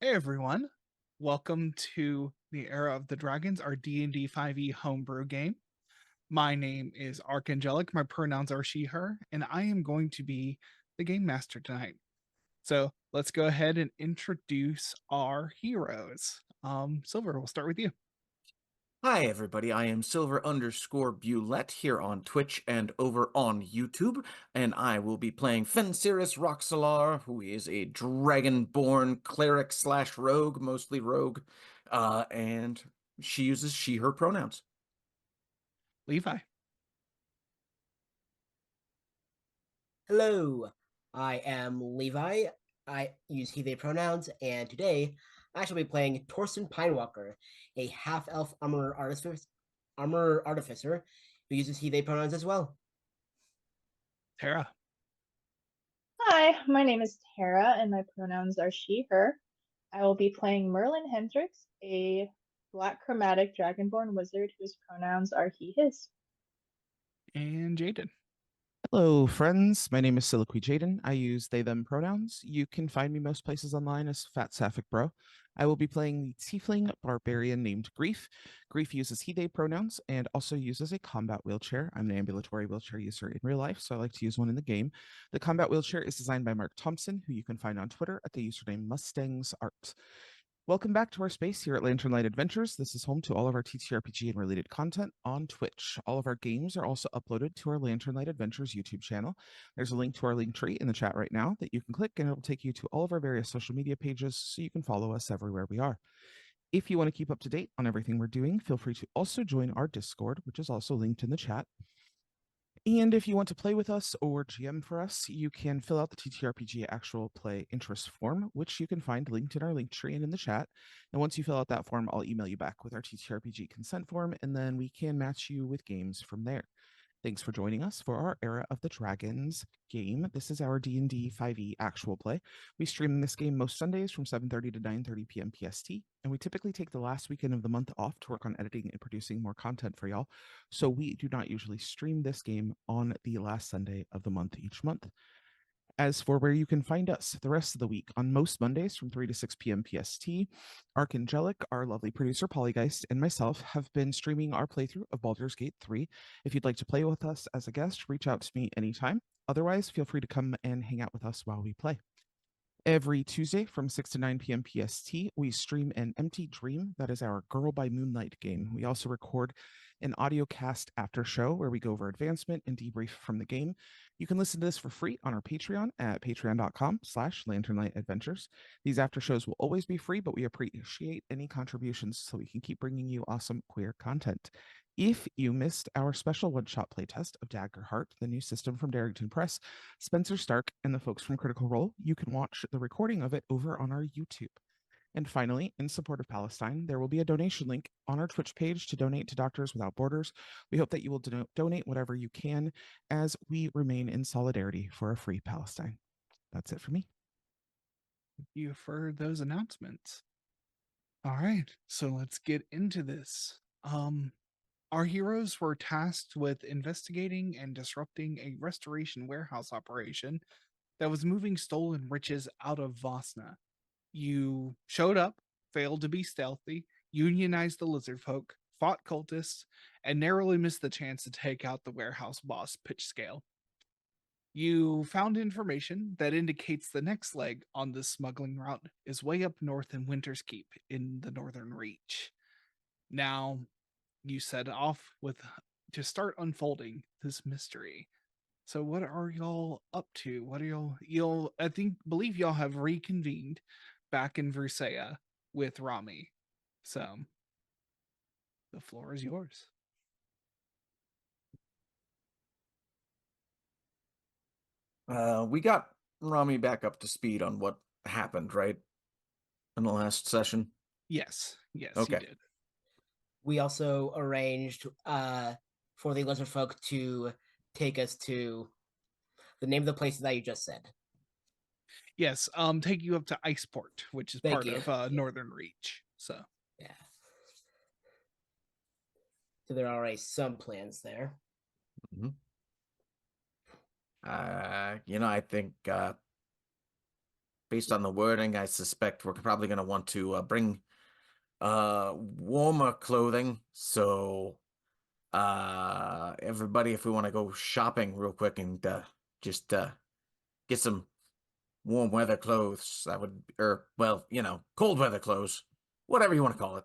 Hey everyone, welcome to the Era of the Dragons, our D&D 5e homebrew game. My name is Archangelic, my pronouns are she, her, and I am going to be the game master tonight. So let's go ahead and introduce our heroes. Silver, we'll start with you. Hi, everybody. I am Silver_Bulette here on Twitch and over on YouTube, and I will be playing Fensiris Roxalar, who is a dragonborn cleric slash rogue, mostly rogue, and she uses she, her pronouns. Levi. Hello, I am Levi. I use he, they pronouns, and today I shall be playing Torsten Pinewalker, a half-elf armor artificer who uses he, they pronouns as well. Tara. Hi, my name is Tara, and my pronouns are she, her. I will be playing Merlin Hendricks, a black chromatic dragonborn wizard whose pronouns are he, his. And Jaden. Hello, friends. My name is Soliloquy Jaden. I use they, them pronouns. You can find me most places online as Fat Sapphic Bro. I will be playing the tiefling barbarian named Grief. Grief uses he, they pronouns and also uses a combat wheelchair. I'm an ambulatory wheelchair user in real life, so I like to use one in the game. The combat wheelchair is designed by Mark Thompson, who you can find on Twitter at the username Mustangs Art. Welcome back to our space here at Lantern Light Adventures. This is home to all of our TTRPG and related content on Twitch. All of our games are also uploaded to our Lantern Light Adventures YouTube channel. There's a link to our link tree in the chat right now that you can click, and it'll take you to all of our various social media pages so you can follow us everywhere we are. If you want to keep up to date on everything we're doing, feel free to also join our Discord, which is also linked in the chat. And if you want to play with us or GM for us, you can fill out the TTRPG actual play interest form, which you can find linked in our link tree and in the chat. And once you fill out that form, I'll email you back with our TTRPG consent form, and then we can match you with games from there. Thanks for joining us for our Era of the Dragons game. This is our D&D 5e actual play. We stream this game most Sundays from 7:30 to 9:30 p.m. PST, and we typically take the last weekend of the month off to work on editing and producing more content for y'all. So we do not usually stream this game on the last Sunday of the month each month. As for where you can find us the rest of the week, on most Mondays from 3 to 6 p.m. PST, Archangelic, our lovely producer Polygeist, and myself have been streaming our playthrough of Baldur's Gate 3. If you'd like to play with us as a guest, reach out to me anytime. Otherwise, feel free to come and hang out with us while we play. Every Tuesday from 6 to 9 p.m. PST, we stream an Empty Dream. That is our Girl by Moonlight game. We also record an audio cast after show where we go over advancement and debrief from the game. You can listen to this for free on our Patreon at patreon.com/lanternlightadventures. These after shows will always be free, but we appreciate any contributions so we can keep bringing you awesome queer content. If you missed our special one-shot playtest of Daggerheart, the new system from Darrington Press, Spencer Stark and the folks from Critical Role, you can watch the recording of it over on our YouTube. And finally, in support of Palestine, there will be a donation link on our Twitch page to donate to Doctors Without Borders. We hope that you will donate whatever you can as we remain in solidarity for a free Palestine. That's it for me. Thank you for those announcements. All right, so let's get into this. Our heroes were tasked with investigating and disrupting a restoration warehouse operation that was moving stolen riches out of Vosna. You showed up, failed to be stealthy, unionized the lizard folk, fought cultists, and narrowly missed the chance to take out the warehouse boss, Pitchscale. You found information that indicates the next leg on this smuggling route is way up north in Winter's Keep in the Northern Reach. Now, you set off with to start unfolding this mystery. So what are y'all up to? What are y'all I believe y'all have reconvened back in Versailles with Rami. So the floor is yours. We got Rami back up to speed on what happened, right? In the last session? Yes, you Okay. did. We also arranged for the lizard folk to take us to the name of the place that you just said. Yes, take you up to Iceport, which is Thank part you. of Northern Reach. So Yeah. So there are already some plans there. Mhm. I think based on the wording, I suspect we're probably going to want to bring warmer clothing. So, everybody, if we want to go shopping real quick and just get some warm weather clothes, that would, or well, cold weather clothes, whatever you want to call it.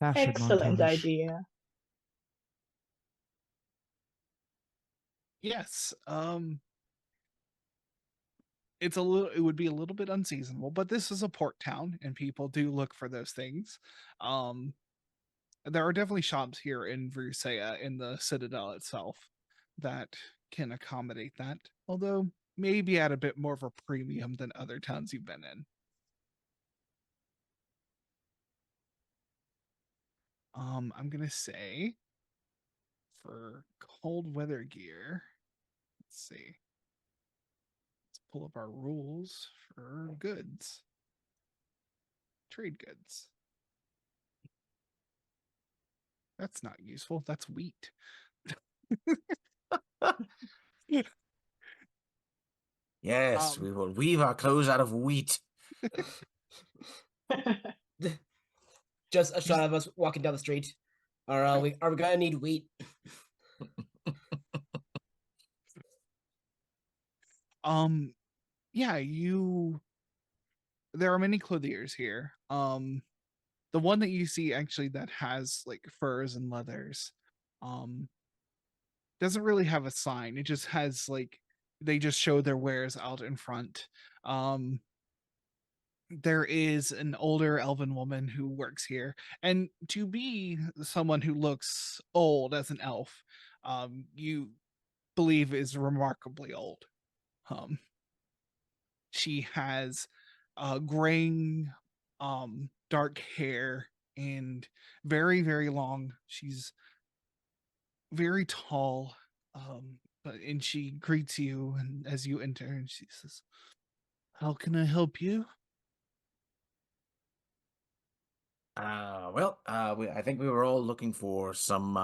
Fashion Excellent montage. idea. Yes. It would be a little bit unseasonable, but this is a port town and people do look for those things. There are definitely shops here in Vrusea in the Citadel itself that can accommodate that, although maybe at a bit more of a premium than other towns you've been in. I'm gonna say for cold weather gear, let's see. Let's pull up our rules for goods. Trade goods. That's not useful. That's wheat. Yes, we will weave our clothes out of wheat. Just a shot of us walking down the street. Are we gonna need wheat? Yeah, there are many clothiers here. The one that you see actually that has like furs and leathers, doesn't really have a sign. It just has like they just show their wares out in front. There is an older elven woman who works here, and to be someone who looks old as an elf, you believe is remarkably old. She has graying dark hair and very, very long. She's very tall. And she greets you and as you enter and she says, "How can I help you?" I think we were all looking for some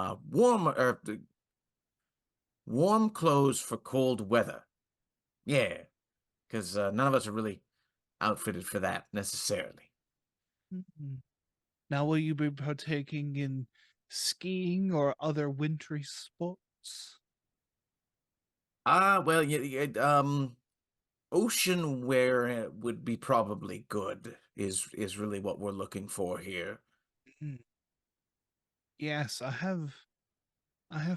warm clothes for cold weather. Yeah, because none of us are really outfitted for that necessarily. Mhm. Now, will you be partaking in skiing or other wintry sports? Ocean wear would be probably good. Is really what we're looking for here. Mm. Yes, I have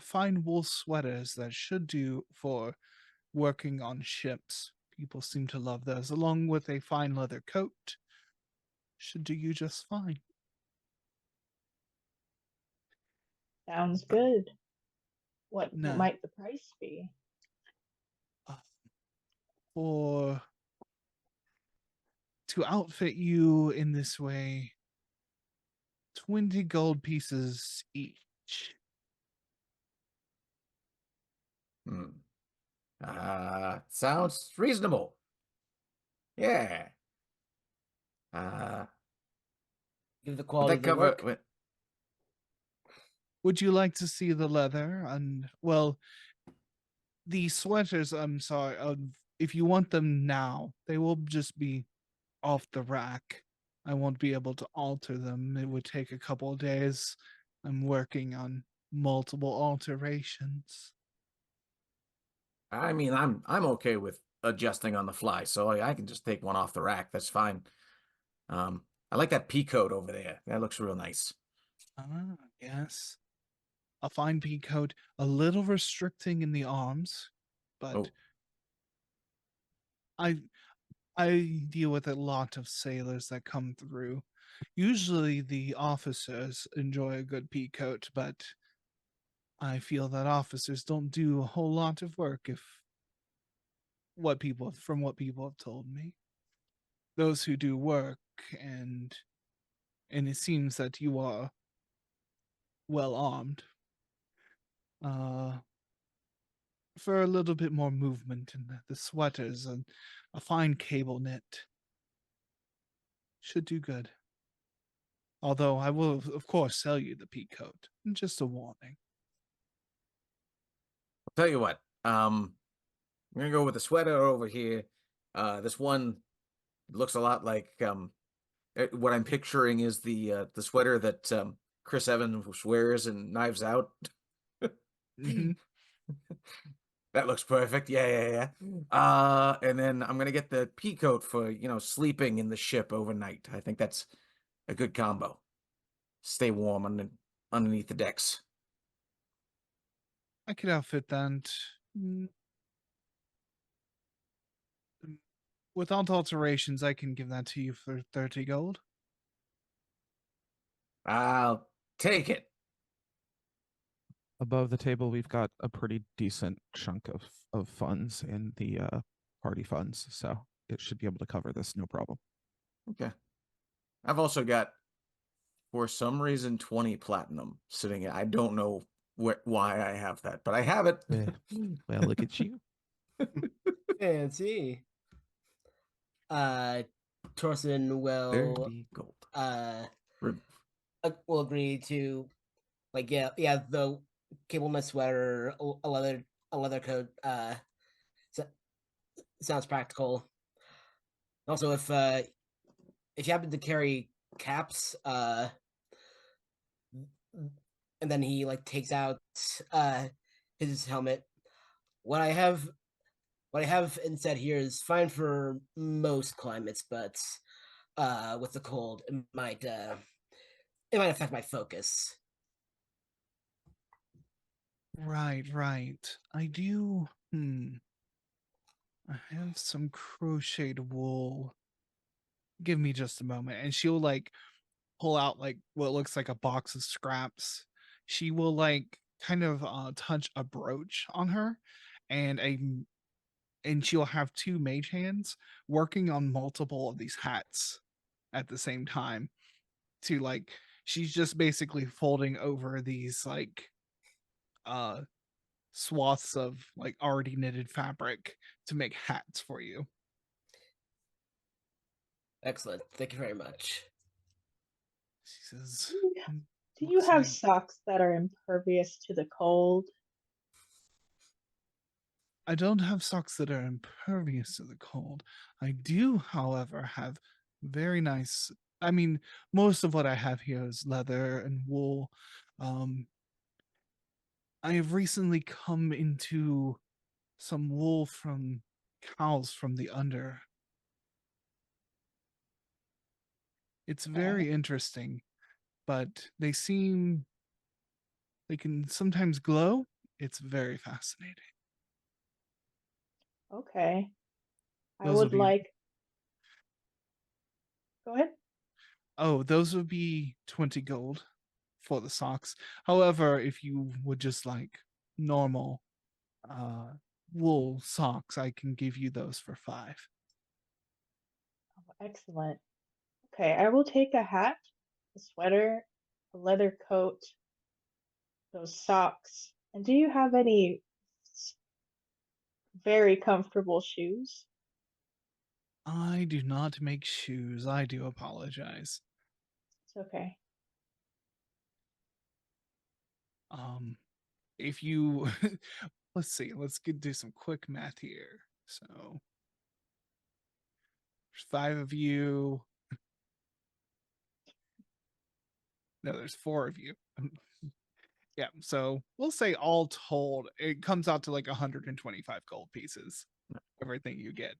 fine wool sweaters that should do for working on ships. People seem to love those, along with a fine leather coat. Should do you just fine. Sounds good. What No. might the price be? For to outfit you in this way, 20 gold pieces each. Sounds reasonable. Yeah. Give the Would quality that of the cover? work. Would you like to see the leather? And well, the sweaters, I'm sorry, if you want them now, they will just be off the rack. I won't be able to alter them. It would take a couple of days. I'm working on multiple alterations. I mean, I'm okay with adjusting on the fly, so I can just take one off the rack. That's fine. I like that pea coat over there. That looks real nice. Ah, yes. A fine pea coat, a little restricting in the arms, but Oh. I deal with a lot of sailors that come through. Usually the officers enjoy a good pea coat, but I feel that officers don't do a whole lot of work from what people have told me. Those who do work and it seems that you are well armed. For a little bit more movement in the sweaters and a fine cable knit should do good. Although I will, of course, sell you the pea coat. Just a warning. I'll tell you what. I'm gonna go with the sweater over here, This one looks a lot like what I'm picturing is the sweater that Chris Evans wears in Knives Out. Hmm. That looks perfect. Yeah. And then I'm gonna get the pea coat for sleeping in the ship overnight. I think that's a good combo. Stay warm underneath the decks. I could outfit that. Mm, Without alterations, I can give that to you for 30 gold. I'll take it. Above the table, we've got a pretty decent chunk of funds in the party funds, so it should be able to cover this, no problem. Okay. I've also got, for some reason, 20 platinum sitting. I don't know why I have that, but I have it. Well, look at you. Fancy. Torson will 30 gold. Re- will agree to, like, the cableman sweater, a leather coat. Sounds practical. Also, if you happen to carry caps, and then he like takes out his helmet. What I have instead here is fine for most climates, but with the cold, it might affect my focus. Right. I do. I have some crocheted wool. Give me just a moment. And she'll like pull out like what looks like a box of scraps. She will like kind of touch a brooch on her and she'll have two mage hands working on multiple of these hats at the same time to like she's just basically folding over these like uh swaths of like already knitted fabric to make hats for you. Excellent. Thank you very much. She says, Do you looks have like socks that are impervious to the cold? I don't have socks that are impervious to the cold. I do, however, have very nice. I mean, most of what I have here is leather and wool. Um, I have recently come into some wool from cows from the under. It's very interesting, but they can sometimes glow. It's very fascinating. Okay. I Those would would be like. Go ahead. those would be 20 gold for the socks. However, if you would just like normal wool socks, I can give you those for 5. Oh, excellent. Okay, I will take a hat, a sweater, a leather coat, those socks. And do you have any very comfortable shoes? I do not make shoes. I do apologize. It's okay. If you let's see, do some quick math here. So there's 5 of you. No, there's 4 of you. Yeah, so we'll say all told, it comes out to like 125 gold pieces. Everything you get.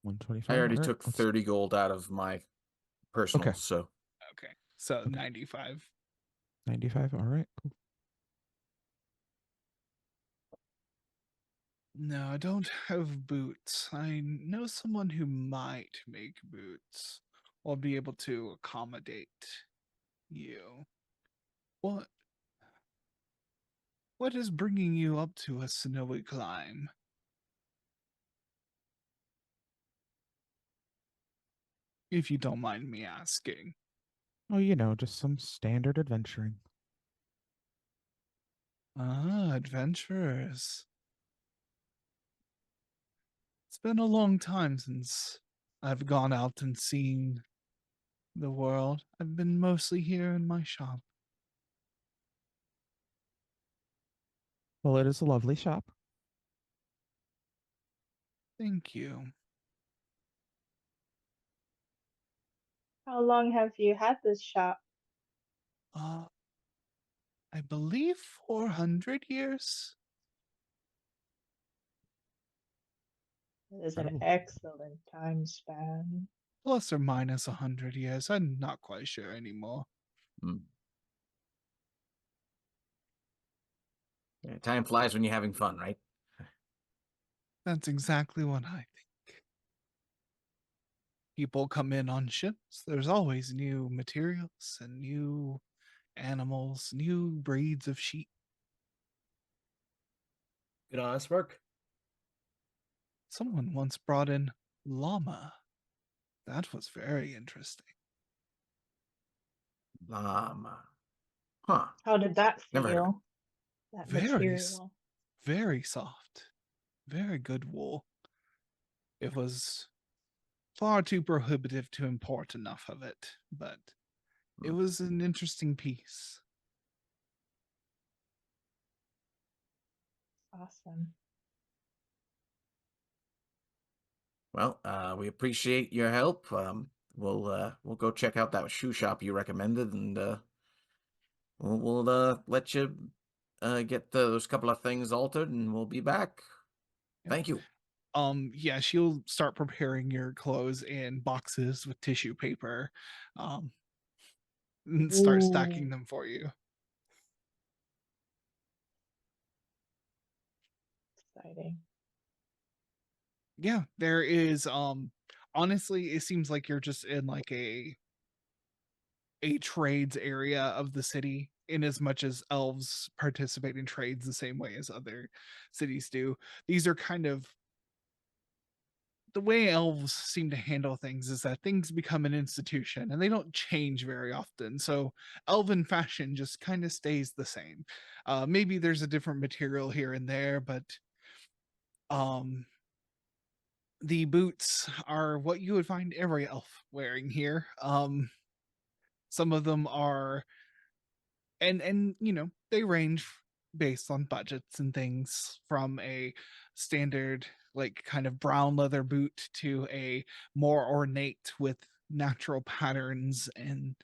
125. I already all right, took let's- 30 gold out of my personal, Okay. so Okay, so Okay. 95. 95. All right, cool. No, I don't have boots. I know someone who might make boots or be able to accommodate you. What? What is bringing you up to a snowy climb? If you don't mind me asking. Oh, just some standard adventuring. Ah, adventurers. It's been a long time since I've gone out and seen the world. I've been mostly here in my shop. Well, it is a lovely shop. Thank you. How long have you had this shop? I believe 400 years. It is an Incredible. excellent time span. Plus or minus 100 years. I'm not quite sure anymore. Yeah, time flies when you're having fun, right? That's exactly what I think. People come in on ships. There's always new materials and new animals, new breeds of sheep. Good honest work. Someone once brought in llama. That was very interesting. Llama. Huh. How did that Never heard of it. feel? That Very, material. very soft. Very good wool. It was far too prohibitive to import enough of it, but it was an interesting piece. Awesome. Well, we appreciate your help. We'll go check out that shoe shop you recommended, and we'll let you get those couple of things altered, and we'll be back. Yep. Thank you. Yeah, she'll start preparing your clothes in boxes with tissue paper, and start stacking Ooh. them for you. Exciting. Yeah, there is honestly, it seems like you're just in like a trades area of the city, in as much as elves participate in trades the same way as other cities do. These are kind of the way elves seem to handle things, is that things become an institution and they don't change very often. So elven fashion just kind of stays the same. Maybe there's a different material here and there, but the boots are what you would find every elf wearing here. Some of them are, and you know, they range based on budgets and things, from a standard like kind of brown leather boot to a more ornate with natural patterns and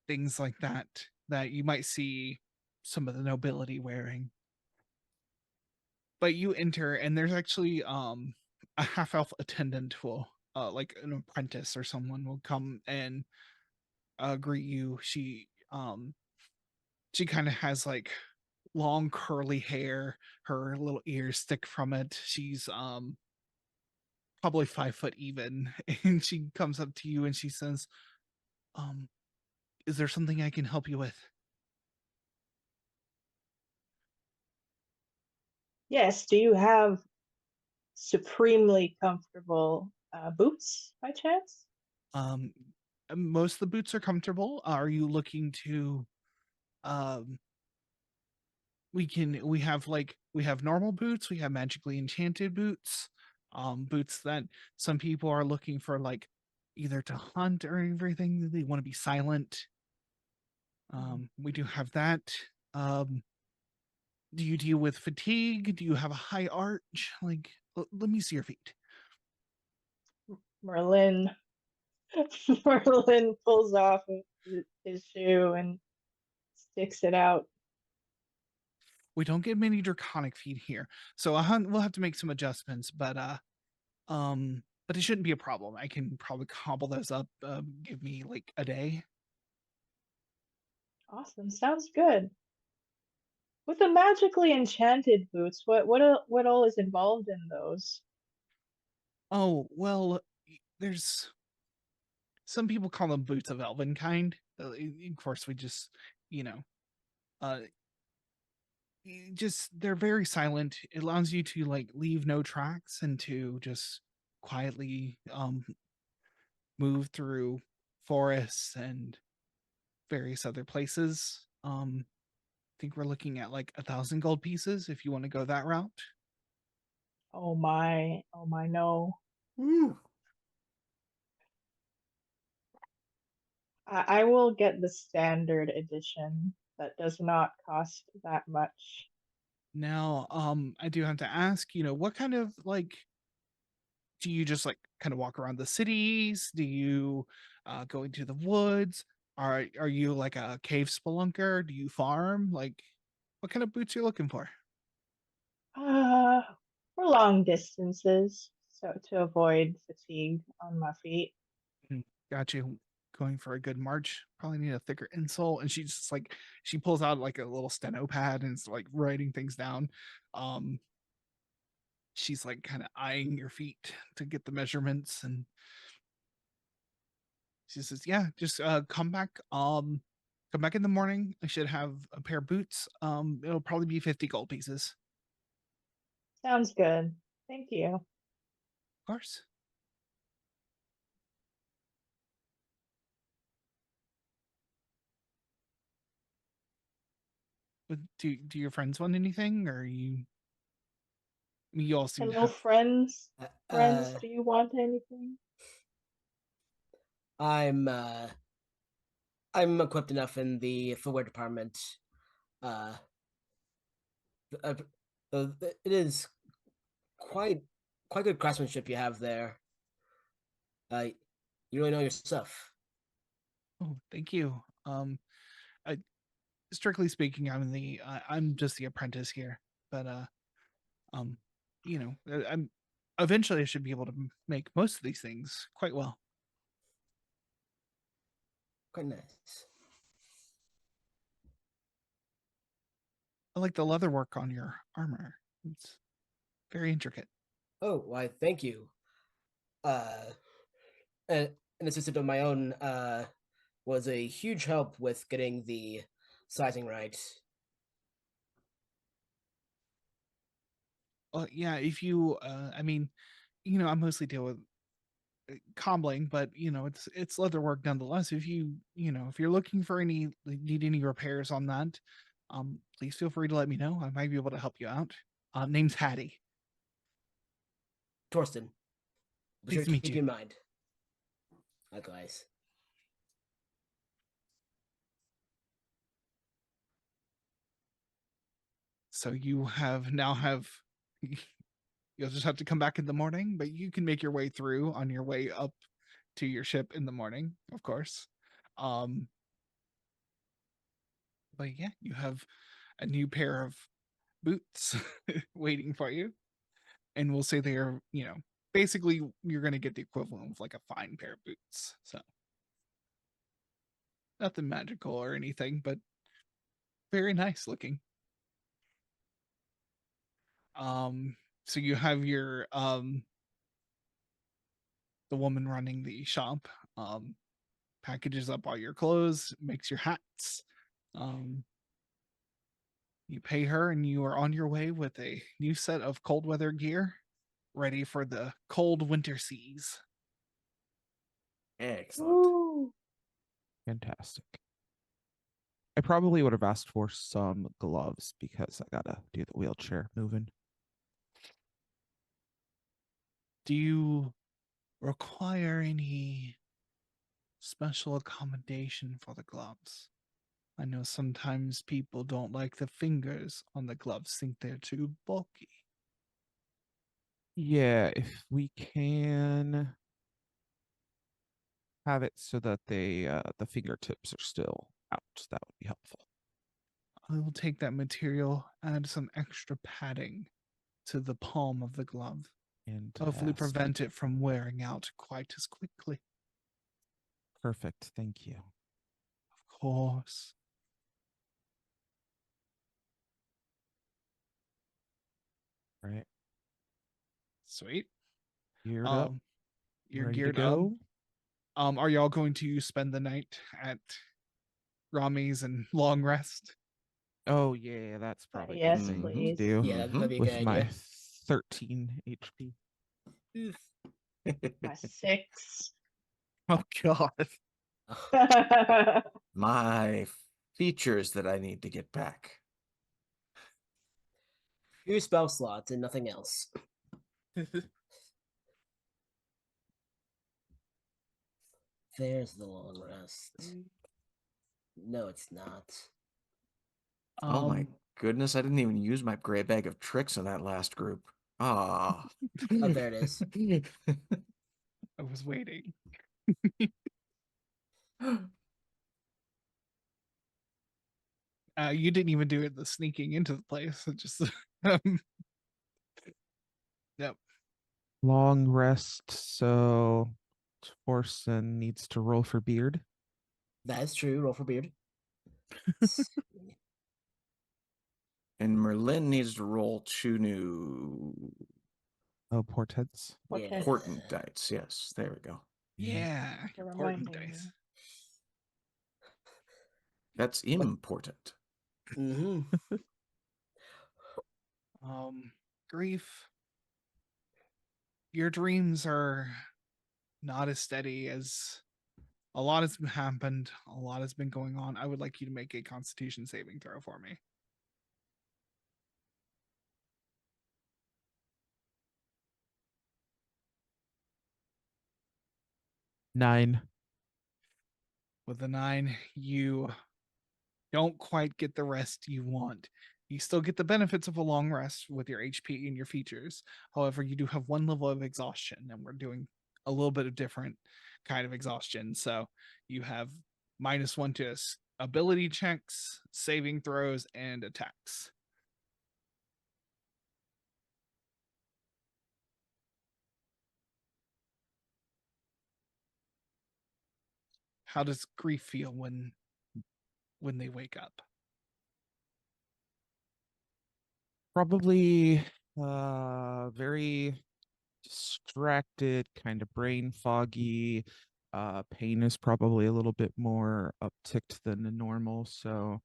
things like that, that you might see some of the nobility wearing. But you enter, and there's actually a half elf attendant will like an apprentice or someone will come and greet you. She kind of has like long curly hair, her little ears stick from it. She's probably 5 foot even, and she comes up to you and she says, um is there something I can help you with? Yes, do you have supremely comfortable boots by chance? um Most of the boots are comfortable. Are you looking to um we have like, we have normal boots, we have magically enchanted boots, boots that some people are looking for, like either to hunt or everything, they want to be silent. We do have that. um do you deal with fatigue? Do you have a high arch? Like, let me see your feet. Merlin Merlin pulls off his shoe and sticks it out. We don't get many draconic feet here, so we'll have to make some adjustments, but it shouldn't be a problem. I can probably cobble those up. Give me like a day. Awesome, sounds good. With the magically enchanted boots, what all is involved in those? Oh, well, there's some people call them boots of elven kind. Of course, we just, you know, uh, just they're very silent. It allows you to like leave no tracks and to just quietly move through forests and various other places. I think we're looking at like 1,000 gold pieces if you want to go that route. Oh my, no. Woo. I will get the standard edition that does not cost that much. Now, I do have to ask, you know, what kind of like do you just like kind of walk around the cities? Do you go into the woods? Are you like a cave spelunker? Do you farm? Like, what kind of boots you looking for? Uh, for long distances, so to avoid fatigue on my feet. Got you. Going for a good march. Probably need a thicker insole. And she's just like, she pulls out like a little steno pad and is like writing things down. Um, she's like kind of eyeing your feet to get the measurements, and she says, "Yeah, just come back in the morning. I should have a pair of boots. It'll probably be 50 gold pieces." Sounds good. Thank you. Of course. But do your friends want anything, or you all seem to Hello, have friends. Uh, Friends, uh, do you want anything? I'm I'm equipped enough in the footwear department. Uh, uh, it is quite good craftsmanship you have there. You really know your stuff. Oh, thank you. I, strictly speaking, I'm just the apprentice here, but um, I'm eventually I should be able to make most of these things quite well. Quite nice. I like the leather work on your armor. It's very intricate. Oh, why? Thank you. An assistant of my own was a huge help with getting the sizing right. Yeah, if you, I mean, I mostly deal with cobbling, but it's leather work nonetheless. If if you're looking for need any repairs on that, please feel free to let me know. I might be able to help you out. Name's Hattie. Torsten, be sure Pleased to to meet keep you. in mind. Likewise. So you'll just have to come back in the morning, but you can make your way through on your way up to your ship in the morning, of course. Um, but yeah, you have a new pair of boots waiting for you, and we'll say they are, basically you're going to get the equivalent of like a fine pair of boots. So nothing magical or anything, but very nice looking. So you have your the woman running the shop packages up all your clothes, makes your hats. You pay her, and you are on your way with a new set of cold weather gear, ready for the cold winter seas. Excellent. Ooh. Fantastic. I probably would have asked for some gloves because I gotta do the wheelchair moving. Do you require any special accommodation for the gloves? I know sometimes people don't like the fingers on the gloves, think they're too bulky. Yeah, if we can have it so that the fingertips are still out, that would be helpful. I will take that material, add some extra padding to the palm of the glove. Hopefully Fantastic. prevent it from wearing out quite as quickly. Perfect. Thank you. Of course. All right. Sweet. Geared up. You're Ready to geared up. go. Are y'all going to spend the night at Rami's and long rest? Oh yeah, that's probably a good Yes, thing to please. do. Yeah, that'd be a With good my idea. 13 HP. My 6. Oh god. My features that I need to get back. Few spell slots and nothing else. There's the long rest. No, it's not. Oh my goodness, I didn't even use my gray bag of tricks in that last group. Ah. Oh, there it is. I was waiting. You didn't even do it the sneaking into the place. It just yep. Long rest, so Torsen needs to roll for beard. That is true. Roll for beard. And Merlin needs to roll 2 new Oh, portents. Yeah. portent dice. Yes, there we go. Yeah. You're Important reminding dice. me. That's important. Mm-hmm. Grief. Your dreams are not as steady as a lot has happened. A lot has been going on. I would like you to make a Constitution saving throw for me. Nine. With a 9, you don't quite get the rest you want. You still get the benefits of a long rest with your HP and your features. However, you do have 1 level of exhaustion, and we're doing a little bit of different kind of exhaustion. So you have -1 to ability checks, saving throws, and attacks. How does grief feel when they wake up? Probably very distracted, kind of brain foggy. Pain is probably a little bit more upticked than the normal, so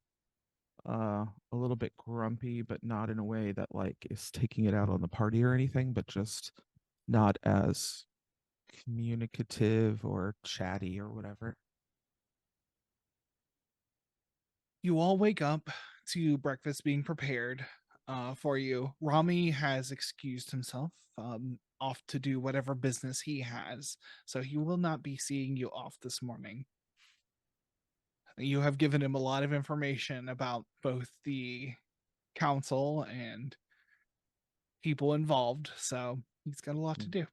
a little bit grumpy, but not in a way that like is taking it out on the party or anything, but just not as communicative or chatty or whatever. You all wake up to breakfast being prepared for you. Rami has excused himself off to do whatever business he has, so he will not be seeing you off this morning. You have given him a lot of information about both the council and people involved, so he's got a lot to do.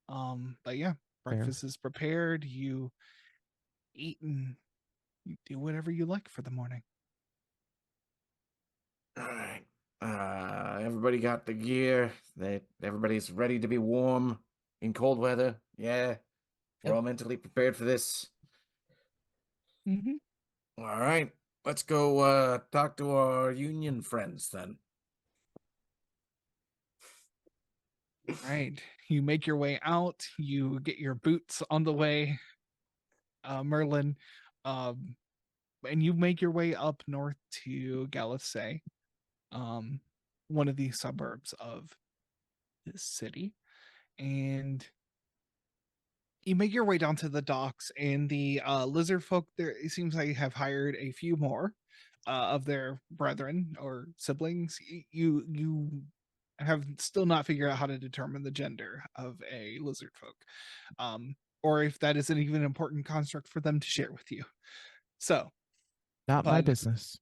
But yeah, breakfast is prepared. You eat and you do whatever you like for the morning. All right. Everybody got the gear. Everybody's ready to be warm in cold weather. Yeah. We're Yep. all mentally prepared for this. Mm-hmm. All right. Let's go talk to our union friends then. Right. You make your way out, you get your boots on the way, Merlin, and you make your way up north to Galathsay, one of the suburbs of this city. And you make your way down to the docks, and the lizard folk there, it seems like have hired a few more of their brethren or siblings. You have still not figured out how to determine the gender of a lizard folk, or if that is an even important construct for them to share with you. So, Not my but business.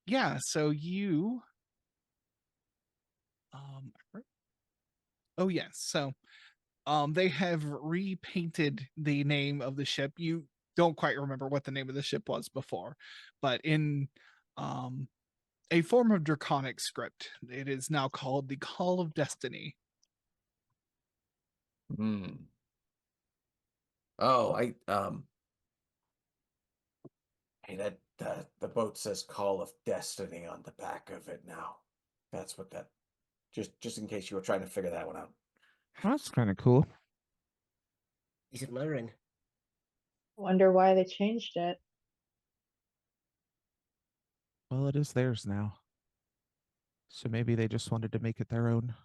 yeah, so you oh yes, so they have repainted the name of the ship. You don't quite remember what the name of the ship was before, but in a form of draconic script, it is now called the Call of Destiny. Oh, hey, that the boat says Call of Destiny on the back of it now. That's what that just in case you were trying to figure that one out. That's kind of cool. Decent lettering. Wonder why they changed it. Well, it is theirs now. So maybe they just wanted to make it their own.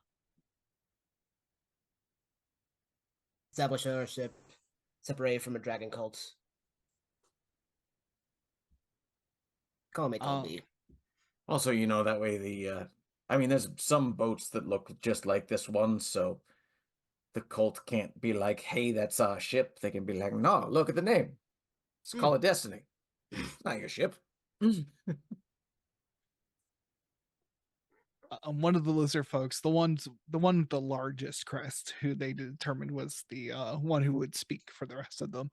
Establish ownership. Separated from a dragon cult. Call me Colby. Also, that way I mean, there's some boats that look just like this one, so the cult can't be like, hey, that's our ship. They can be like, no, look at the name. It's Call of Destiny. It's not your ship. one of the lizard folks, the one with the largest crest, who they determined was the one who would speak for the rest of them,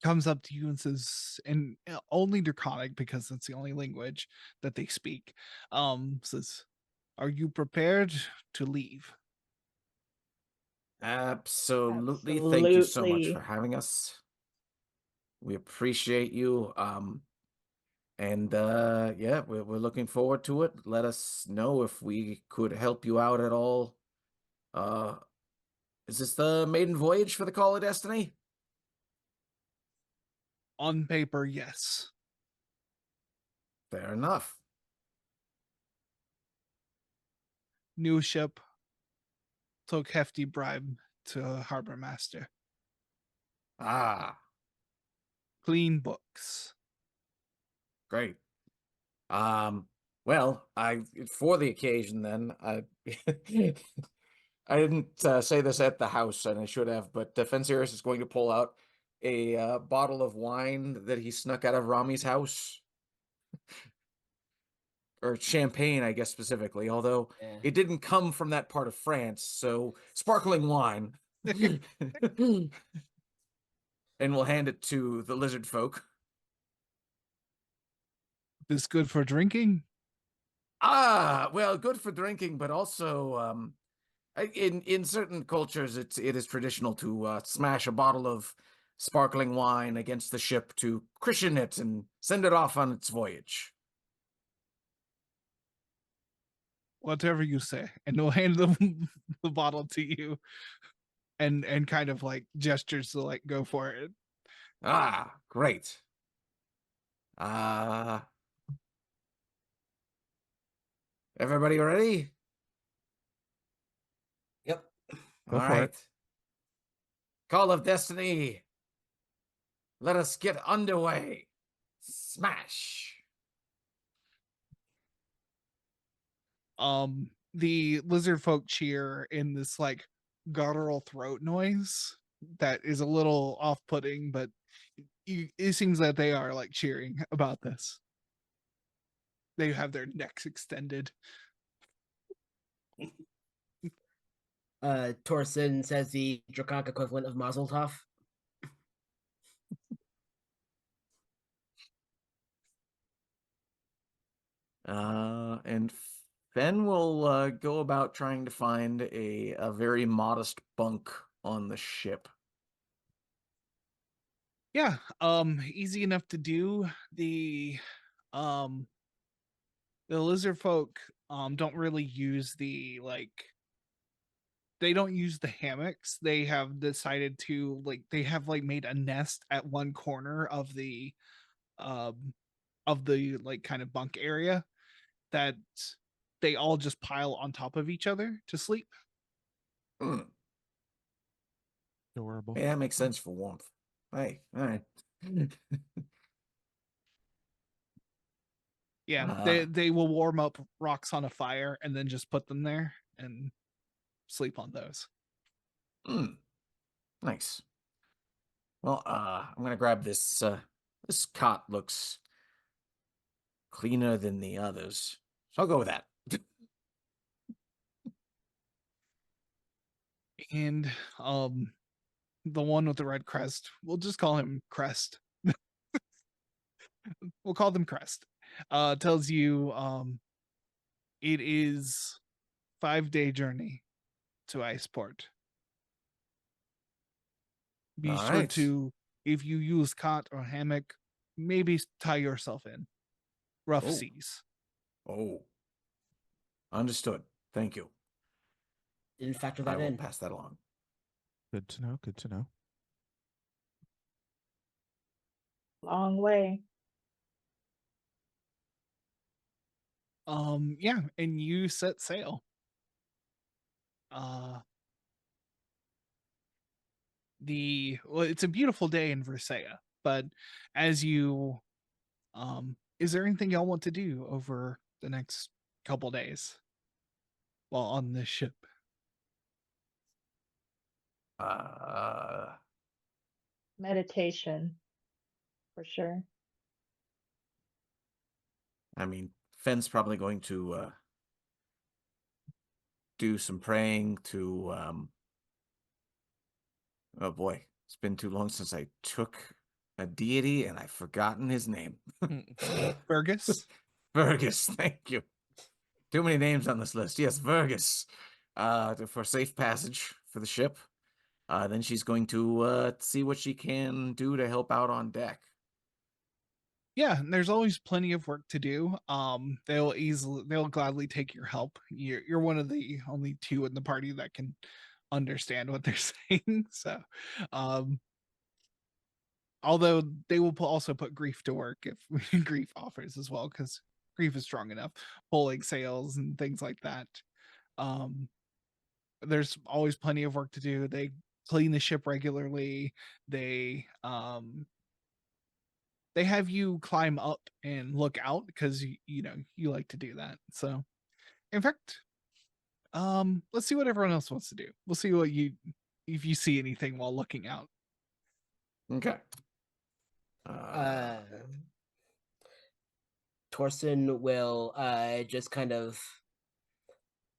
comes up to you and says, and only Draconic because it's the only language that they speak, says, "Are you prepared to leave?" Absolutely. Thank you so much for Absolutely. having us. We appreciate you. And yeah, we're looking forward to it. Let us know if we could help you out at all. Is this the maiden voyage for the Call of Destiny? On paper, yes. Fair enough. New ship, took hefty bribe to harbor master. Ah, Clean books. great. Well, for the occasion then, I I didn't say this at the house, and I should have, but Fenceris is going to pull out a bottle of wine that he snuck out of Rami's house, or champagne, I guess specifically. Although Yeah. it didn't come from that part of France, so sparkling wine. And we'll hand it to the lizard folk. This good for drinking? Ah, well, good for drinking, but also in certain cultures, it is traditional to smash a bottle of sparkling wine against the ship to christen it and send it off on its voyage. Whatever you say. And they'll hand them the bottle to you and kind of like gestures to like go for it. Ah, great. Uh Everybody ready? Yep. Go All for it. right. Call of Destiny. Let us get underway. Smash. The lizard folk cheer in this like guttural throat noise that is a little off-putting, but it seems that they are like cheering about this. They have their necks extended. Torsen says the Draconic equivalent of Mazel Tov. And Fen will go about trying to find a very modest bunk on the ship. Yeah, easy enough to do. Um the lizard folk don't really use the like they don't use the hammocks. They have decided to like they have like made a nest at one corner um of the like kind of bunk area that they all just pile on top of each other to sleep. Hmm. Adorable. Yeah, that makes sense for warmth. Hey, all right. Yeah, Ah. they will warm up rocks on a fire and then just put them there and sleep on those. Nice. Well, I'm gonna grab this. This cot looks cleaner than the others, so I'll go with that. And the one with the red crest, we'll just call him Crest. We'll call them Crest. Tells you it is 5-day journey to Iceport. Be All sure right. to, if you use cot or hammock, maybe tie yourself in. Rough Oh. seas. Oh, understood. Thank you. Didn't factor I that will in. pass that along. Good to know. Good to know. Long way. Yeah, and you set sail. It's a beautiful day in Versailles, but as you is there anything y'all want to do over the next couple days while on this ship? Uh, Meditation, for sure. I mean, Fenn's probably going to do some praying to oh boy, it's been too long since I took a deity and I've forgotten his name. Fergus. Vergus, thank you. Too many names on this list. Yes, Vergus. For safe passage for the ship. Then she's going to see what she can do to help out on deck. Yeah, and there's always plenty of work to do. They'll gladly take your help. You're one of the only two in the party that can understand what they're saying. So, although they will also put Grief to work if Grief offers as well, because Grief is strong enough, pulling sails and things like that. There's always plenty of work to do. They clean the ship regularly. They have you climb up and look out because you know you like to do that. So, in fact, let's see what everyone else wants to do. We'll see what if you see anything while looking out. Okay. Torsten will just kind of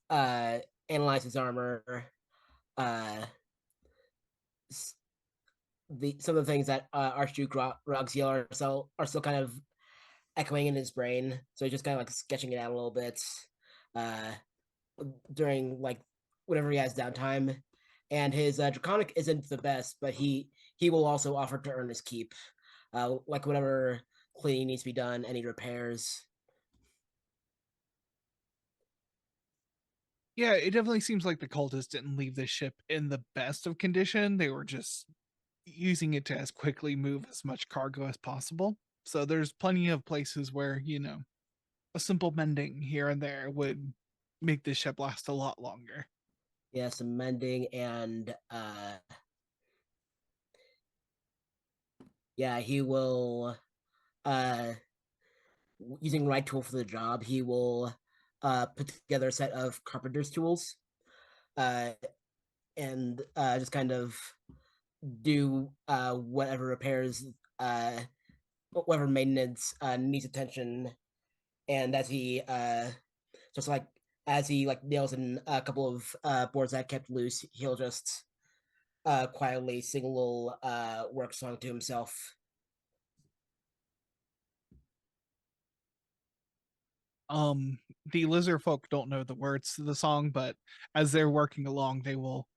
analyze his armor. Some of the things that Archduke Roxiel are still kind of echoing in his brain, so he's just kind of like sketching it out a little bit during like whenever he has downtime. And his draconic isn't the best, but he will also offer to earn his keep, like whatever cleaning needs to be done, any repairs. Yeah, it definitely seems like the cultists didn't leave the ship in the best of condition. They were just using it to as quickly move as much cargo as possible. So there's plenty of places where, you know, a simple mending here and there would make this ship last a lot longer. Yeah, some mending and yeah, he will using right tool for the job, he will put together a set of carpenter's tools and just kind of do whatever repairs, whatever maintenance needs attention. And as he just like as he like nails in a couple of boards that kept loose, he'll just quietly sing a little work song to himself. The lizard folk don't know the words to the song, but as they're working along, they will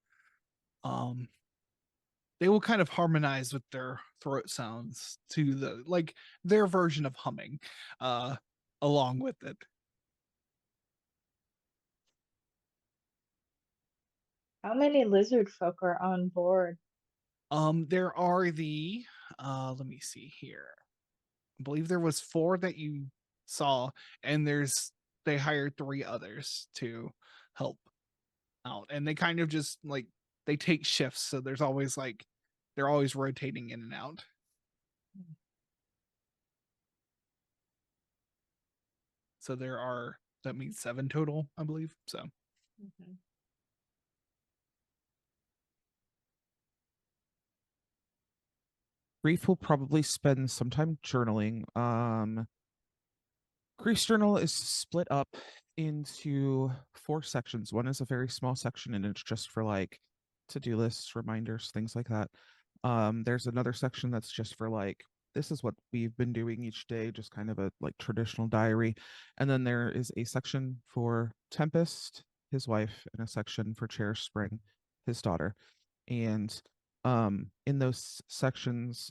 kind of harmonize with their throat sounds to their version of humming along with it. How many lizard folk are on board? There are let me see here. I believe there was 4 that you saw, and they hired 3 others to help out, and they kind of just like they take shifts, so there's always they're always rotating in and out. So that means 7 total, I believe. So Grief will probably spend some time journaling. Grief's journal is split up into 4 sections. One is a very small section, and it's just for like to-do lists, reminders, things like that. There's another section that's just for like, this is what we've been doing each day, just kind of a like traditional diary. And then there is a section for Tempest, his wife, and a section for Cherish Spring, his daughter. And in those sections,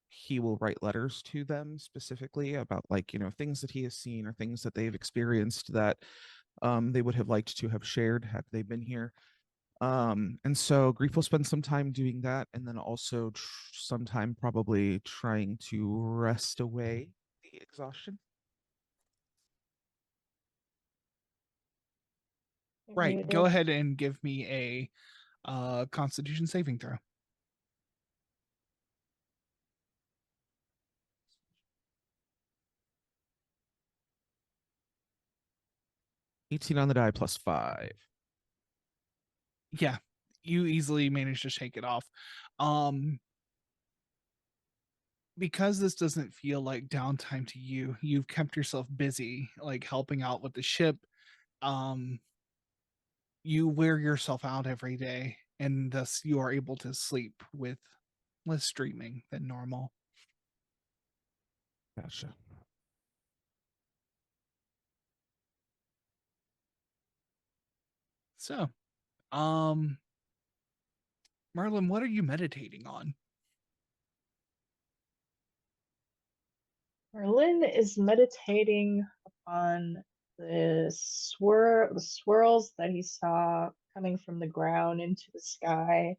he will write letters to them specifically about like, you know, things that he has seen or things that they've experienced that they would have liked to have shared had they been here. And so Grief will spend some time doing that, and then also some time probably trying to rest away the exhaustion. right, go ahead and give me a Constitution saving throw. +18 on the die +5. Yeah, you easily manage to shake it off. because this doesn't feel like downtime to you, you've kept yourself busy, like helping out with the ship. Um, you wear yourself out every day, and thus you are able to sleep with less dreaming than normal. Gotcha. So, Merlin, what are you meditating on? Merlin is meditating upon the swirls that he saw coming from the ground into the sky.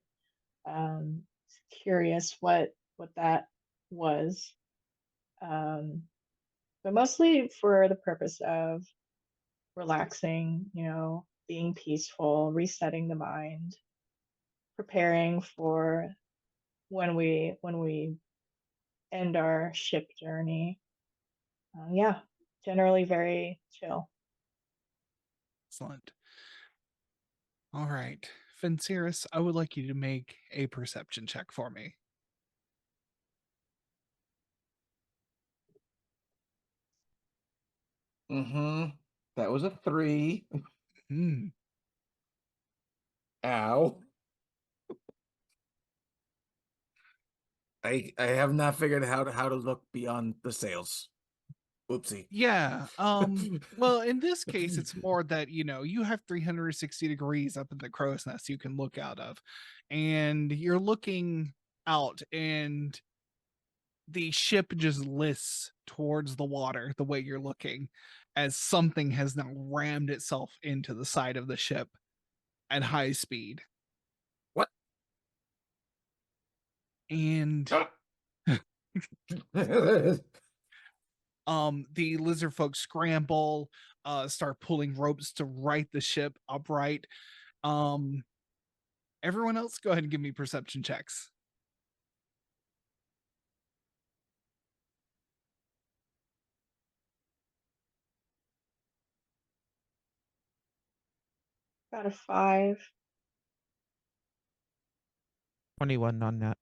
Curious what that was. But mostly for the purpose of relaxing, being peaceful, resetting the mind, preparing for when we end our ship journey. Yeah, generally very chill. Excellent. All right. Fenceris, I would like you to make a perception check for me. Mm-hmm. That was a 3. Hmm. Ow. I have not figured out how to look beyond the sails. Oopsie. Yeah. Well, in this case, it's more that, you have 360 degrees up in the crow's nest you can look out of. And you're looking out, and the ship just lists towards the water the way you're looking, as something has now rammed itself into the side of the ship at high speed. What? And the lizard folk scramble, start pulling ropes to right the ship upright. Everyone else, go ahead and give me perception checks. Got a 5. 21 on that.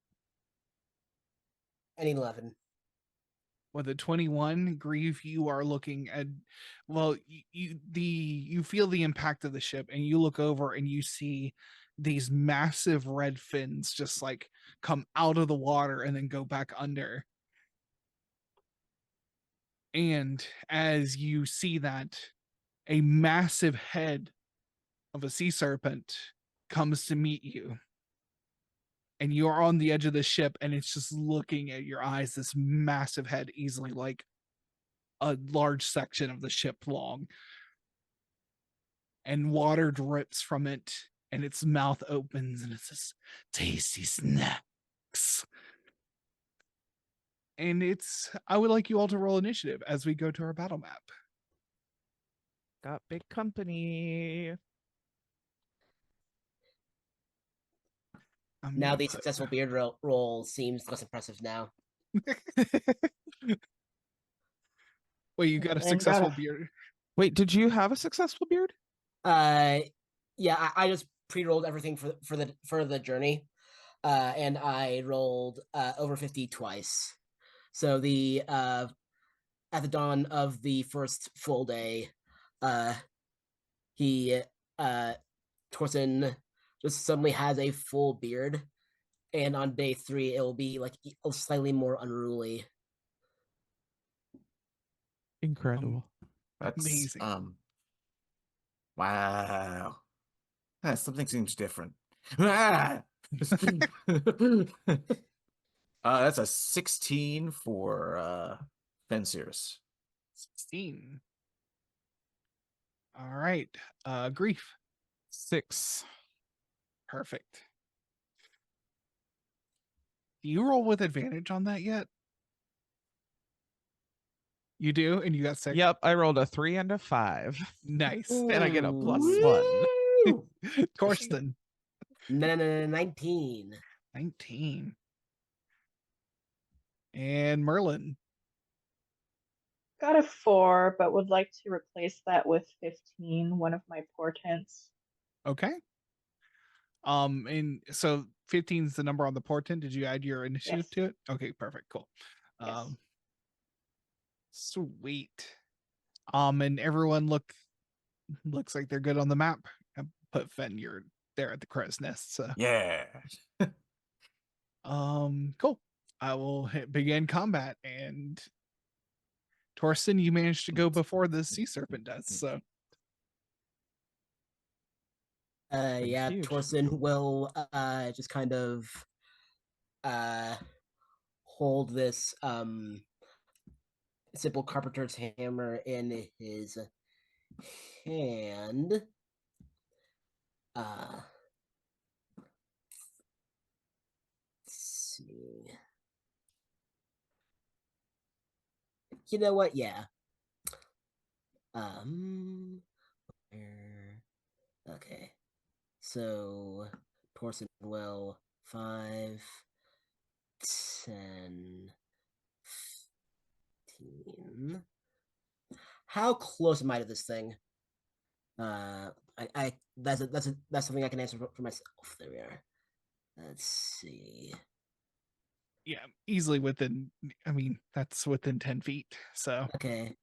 And 11. With a 21, Grieve, you are looking at, well, you feel the impact of the ship, and you look over and you see these massive red fins just like come out of the water and then go back under. And as you see that, a massive head of a sea serpent comes to meet you. And you're on the edge of the ship, and it's just looking at your eyes, this massive head, easily like a large section of the ship long. And water drips from it, and its mouth opens, and it says, "Tasty snacks." And I would like you all to roll initiative as we go to our battle map. Got big company. I'm Now gonna the put- successful beard roll seems less impressive now. Wait, you got a Merlin successful got a beard? Wait, did you have a successful beard? Yeah, I just pre-rolled everything for the journey, and I rolled over 50 twice. So the at the dawn of the first full day, he Torsen just suddenly has a full beard, and on day 3 it will be like slightly more unruly. Incredible. That's Amazing. Wow. Something seems different. That's a 16 for Fenceris. 16. All right. Grief. 6. Perfect. Do you roll with advantage on that yet? You do, and you got 6. Yep, I rolled a 3 and a 5. Nice. And I get a +1. Woo! Torsten. 19. 19. And Merlin. got a 4, but would like to replace that with 15, one of my portents. Okay. And so 15 is the number on the portent. Did you add your initiative Yes. to it? Okay, perfect. Cool. Yes. Sweet. And everyone looks like they're good on the map. I put Fen, you're there at the crow's nest. So Yeah. cool. I will begin combat, and Torsten, you managed to go before the sea serpent does. So Yeah, huge. Torsten will just kind of hold this simple carpenter's hammer in his hand. Let's see. You know what? Yeah. Okay. So Torsten will 5, 10, 15. How close am I to this thing? That's something I can answer for myself. There we are. Let's see. yeah, easily within. I mean, that's within 10 feet. So Okay.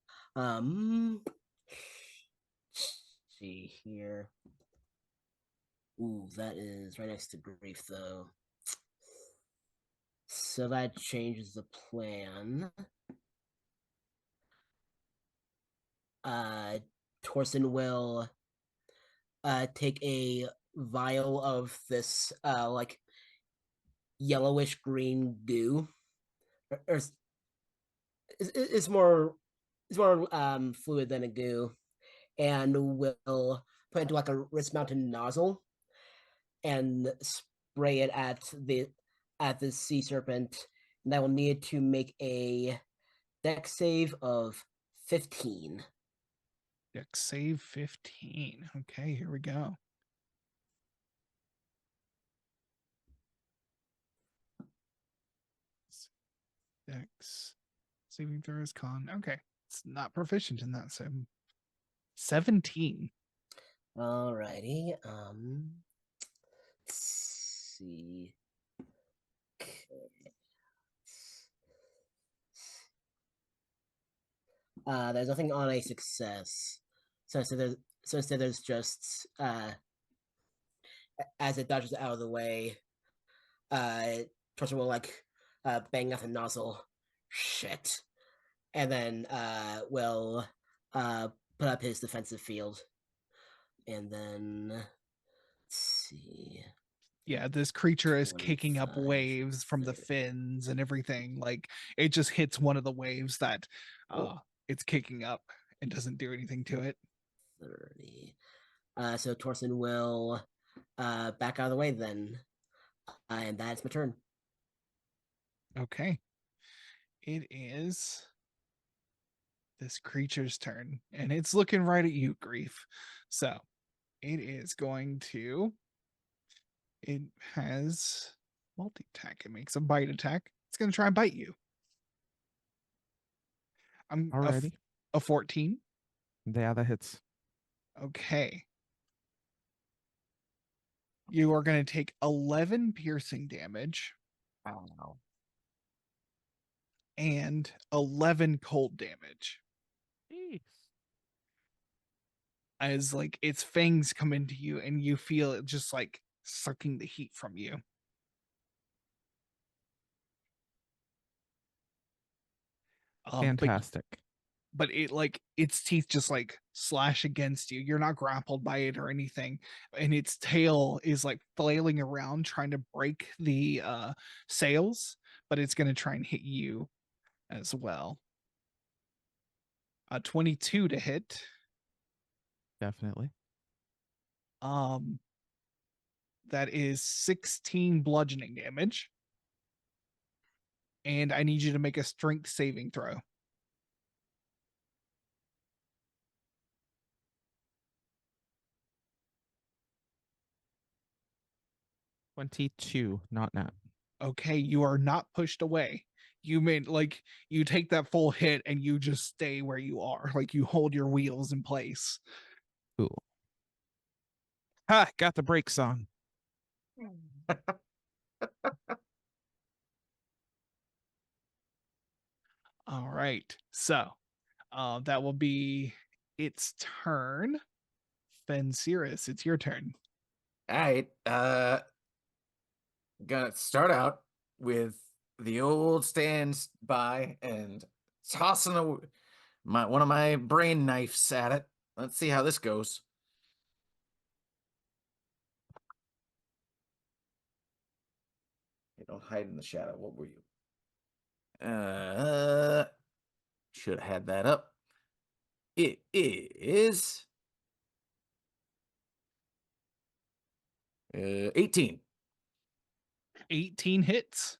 See here. Ooh, that is right next to grief though. So that changes the plan. Torsten will take a vial of this like yellowish green goo. Or it's more fluid than a goo, and will put into like a wrist mounted nozzle and spray it at the sea serpent. And I will need to make a dex save of 15. dex save 15. Okay, here we go. Dex saving throws con. Okay, it's not proficient in that. So 17. Alrighty. Let's see. Okay. There's nothing on a success. So instead there's just as it dodges out of the way, Torsten will like bang out the nozzle. Shit. And then will put up his defensive field. And then let's see. Yeah, this creature is kicking up 25, waves from the 30. fins and everything. Like it just hits one of the waves that it's kicking up and doesn't do anything to it. 30. So Torsten will back out of the way then. And that's my turn. Okay. It is this creature's turn, and it's looking right at you, Grief. So it is going to. It has multi attack. It makes a bite attack. It's going to try and bite you. I'm Alrighty. a 14. Yeah, that hits. Okay. You are going to take 11 piercing damage Wow. and 11 cold damage Jeez. as like its fangs come into you and you feel it just like sucking the heat from you. Fantastic. But it like its teeth just like slash against you. You're not grappled by it or anything, and its tail is like flailing around trying to break the sails, but it's going to try and hit you as well. 22 to hit. Definitely. That is 16 bludgeoning damage, and I need you to make a strength saving throw. 22, not nat. Okay, you are not pushed away. You made like you take that full hit and you just stay where you are. Like you hold your wheels in place. Cool. Ha! Got the brakes on. All right. So that will be its turn. Fencerus, it's your turn. All right. Gonna start out with the old standby and tossing one of my brain knives at it. Let's see how this goes. Hey, don't hide in the shadow. What were you? Should have had that up. It is 18. 18 hits.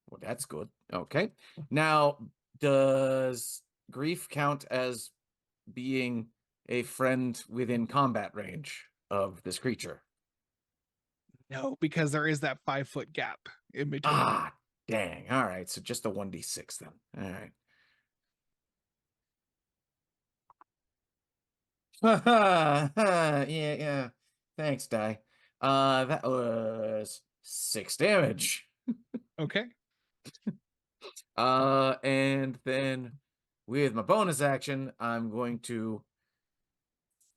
Well, that's good. Okay. Now, does grief count as being a friend within combat range of this creature? No, because there is that 5-foot gap in between. Ah, dang. All right. So just a 1d6 then. All right. Yeah. Thanks, Die. That was 6 damage. Okay. And then with my bonus action, I'm going to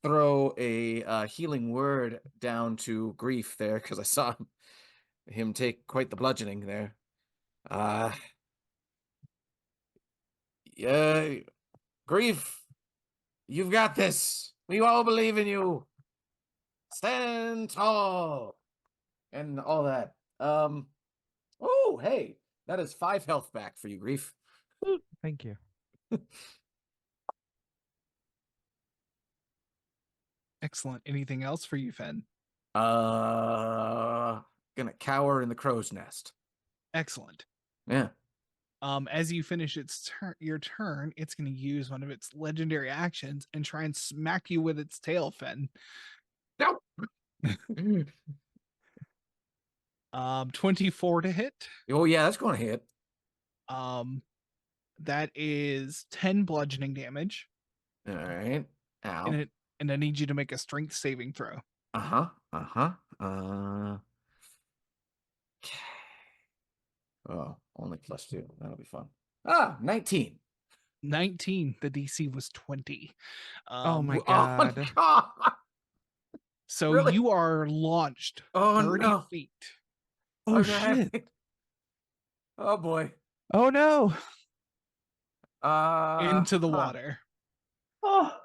throw a healing word down to Grief there because I saw him take quite the bludgeoning there. Yeah, Grief, you've got this. We all believe in you. Stand tall, and all that. Oh, hey, that is 5 health back for you, Grief. Thank you. Excellent. Anything else for you, Fen? Gonna cower in the crow's nest. Excellent. Yeah. As you finish your turn, it's going to use one of its legendary actions and try and smack you with its tail, Fen. No. 24 to hit. Oh yeah, that's gonna hit. That is 10 bludgeoning damage. All right. Ow. And I need you to make a strength saving throw. Okay. Oh, only +2. That'll be fun. 19. 19. The DC was 20. Oh my Oh god. God. So Really? you are launched Oh 30 no. feet Oh Okay. shit. Oh boy. Oh no. into the Huh. water. Oh,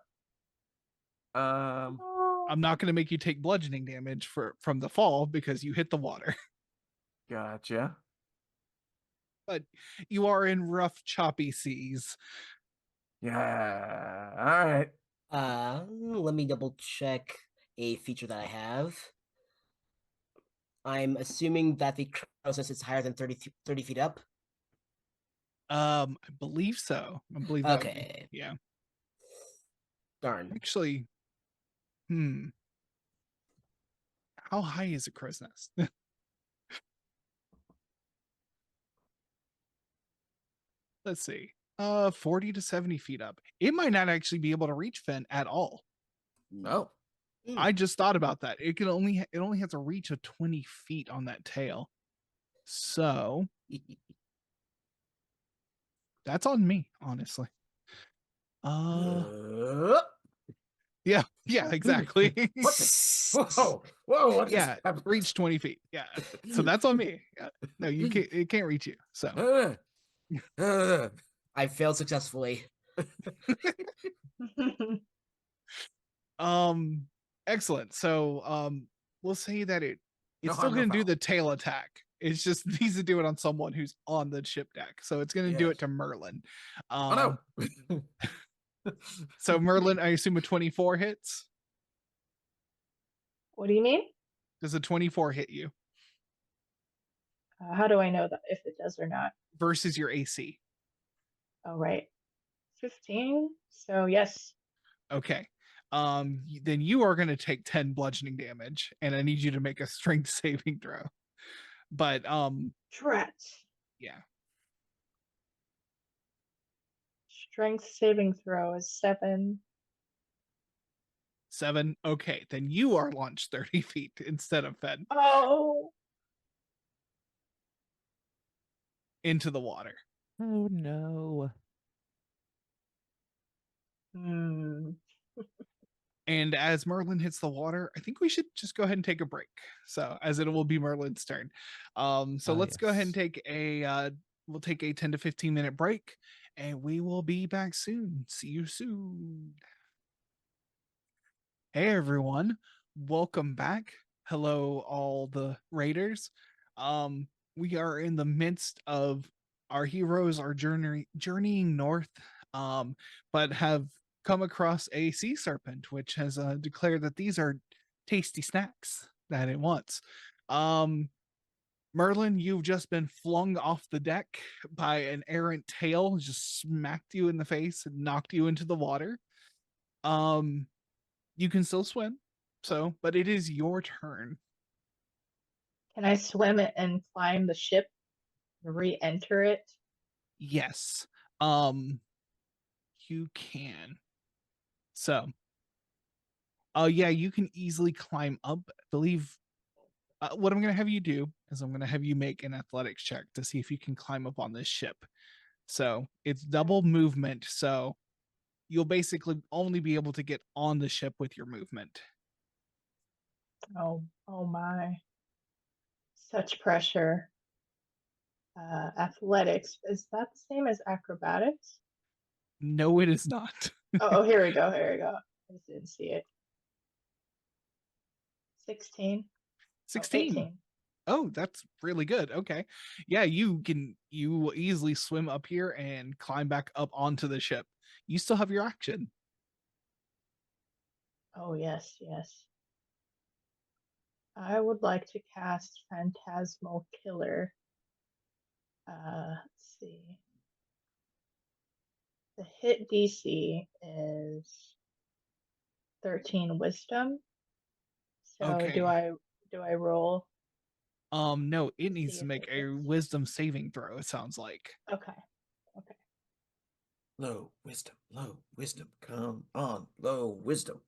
Um. no. I'm not going to make you take bludgeoning damage from the fall because you hit the water. Gotcha. But you are in rough, choppy seas. Yeah. All right. Let me double check a feature that I have. I'm assuming that the process is higher than 30 feet up. I believe so. I believe that would be- Okay. yeah. Darn. Actually, how high is a crow's nest? Let's see. 40 to 70 feet up. It might not actually be able to reach Fen at all. No. I just thought about that. It only has a reach of 20 feet on that tail. So that's on me, honestly. Yeah, exactly. What the? Whoa. What Yeah, just happened? reach 20 feet. Yeah. So that's on me. Yeah. No, you can't, it can't reach you. So I failed successfully. excellent. So we'll say that it's No still harm, no gonna do foul. the tail attack. It's just needs to do it on someone who's on the ship deck. So it's gonna do Yes. it to Merlin. Oh no. So Merlin, I assume a 24 hits. What do you mean? Does a 24 hit you How do I know that if it does or not? versus your AC? Oh, right. 15. So yes. Okay. Then you are going to take 10 bludgeoning damage, and I need you to make a strength saving throw. But Drat. yeah. Strength saving throw is 7. 7. Okay, then you are launched 30 feet instead of Fed Oh. into the water. Oh no. Hmm. And as Merlin hits the water, I think we should just go ahead and take a break. So as it will be Merlin's turn. So let's go ahead and Yes. take a we'll take a 10 to 15-minute break and we will be back soon. See you soon. Hey everyone, welcome back. Hello, all the raiders. We are in the midst of our heroes are journeying north, but have come across a sea serpent, which has declared that these are tasty snacks that it wants. Merlin, you've just been flung off the deck by an errant tail, just smacked you in the face and knocked you into the water. You can still swim, so, but it is your turn. Can I swim it and climb the ship, re-enter it? Yes. You can. So, yeah, you can easily climb up. I believe what I'm going to have you do is I'm going to have you make an athletics check to see if you can climb up on this ship. So, it's double movement, so you'll basically only be able to get on the ship with your movement. Oh my. Such pressure. Athletics. Is that the same as acrobatics? No, it is not. Oh, here we go. Here we go. I just didn't see it. 16. 16. 18. Oh, that's really good. Okay. Yeah, you will easily swim up here and climb back up onto the ship. You still have your action. Oh, yes, yes. I would like to cast Phantasmal Killer. Let's see. The hit DC is 13 Wisdom. So do Okay. I roll? No, it To needs see to if make it a hits? wisdom saving throw, it sounds like. Okay. Okay. Low wisdom, low wisdom. Come on, low wisdom.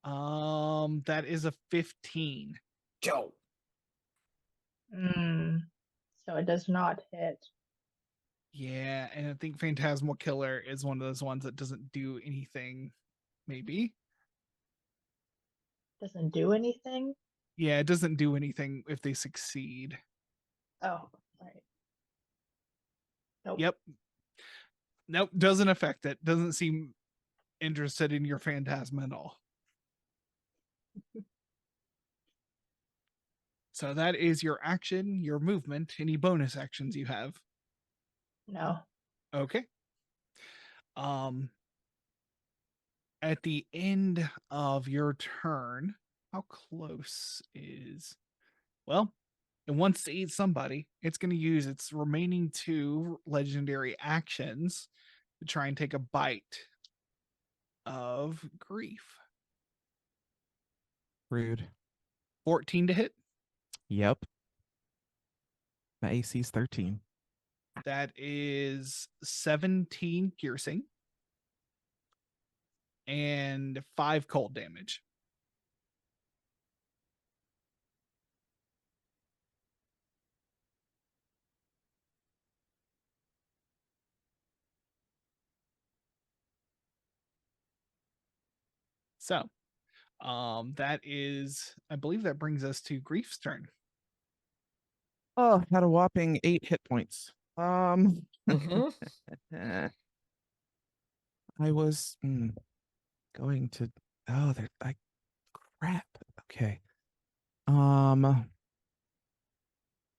That is a 15. Joe. So it does not hit. Yeah, and I think Phantasmal Killer is one of those ones that doesn't do anything, maybe. Doesn't do anything. Yeah, it doesn't do anything if they succeed. Oh, right. Nope. Yep. Nope, doesn't affect it. Doesn't seem interested in your phantasm at all. So that is your action, your movement, any bonus actions you have. No. Okay. At the end of your turn, how close is, well, it wants to eat somebody. It's going to use its remaining 2 legendary actions to try and take a bite of Grief. Rude. 14 to hit. Yep. My AC is 13. That is 17 piercing and 5 cold damage. So, that is, I believe that brings us to Grief's turn. Oh, had a whopping 8 hit points. Mhm. I was going to. Oh, they're like crap. Okay. Am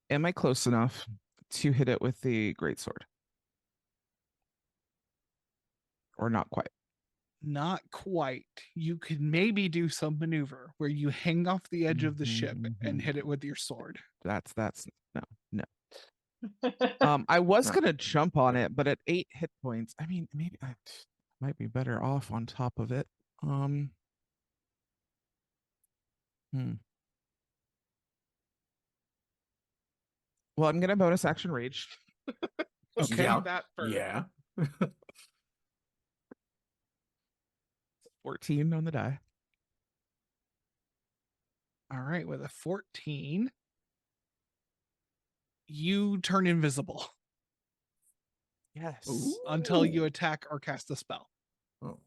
I close enough to hit it with the greatsword? Or not quite? Not quite. You could maybe do some maneuver where you hang off the edge of the ship and hit it with your sword. That's no. I was No. gonna jump on it, but at 8 hit points, I mean, maybe I might be better off on top of it. Well, I'm gonna bonus action rage. We'll Okay. save that for Yeah. 14 on the die. All right, with a 14, you turn invisible. Yes. until you Ooh. attack or cast a spell. Oh.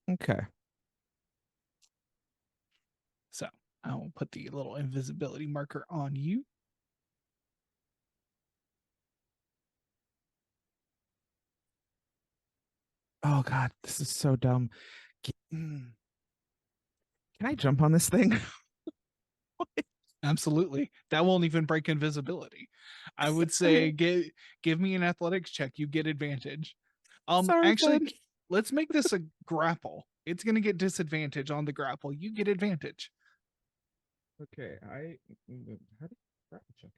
Okay. So I will put the little invisibility marker on you. Oh god, this is so dumb. Can I jump on this thing? Absolutely. That won't even break invisibility. I would say give me an athletics check. You get advantage. Sorry, Actually, bud. let's make this a grapple. It's gonna get disadvantage on the grapple. You get advantage. Okay, how do grapple check?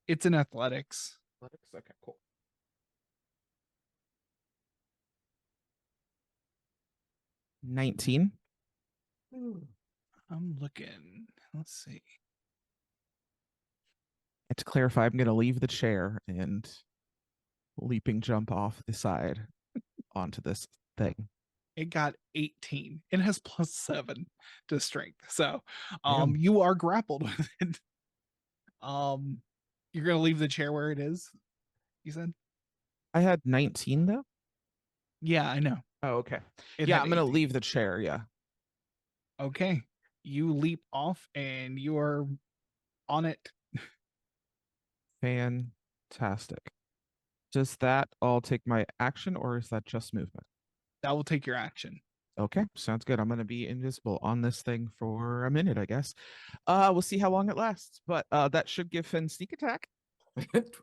It's an athletics. Athletics? Okay, cool. 19. I'm looking. Let's see. And to clarify, I'm gonna leave the chair and leaping jump off the side onto this thing. It got 18. It has +7 to strength. So Damn. you are grappled with it. You're gonna leave the chair where it is, you said? I had 19 though. Yeah, I know. Oh, okay. It Yeah, had I'm gonna 18. leave the chair. Yeah. Okay. You leap off and you are on it. Fantastic. Does that all take my action, or is that just movement? That will take your action. Okay, sounds good. I'm gonna be invisible on this thing for a minute, I guess. We'll see how long it lasts, but that should give Finn sneak attack. Good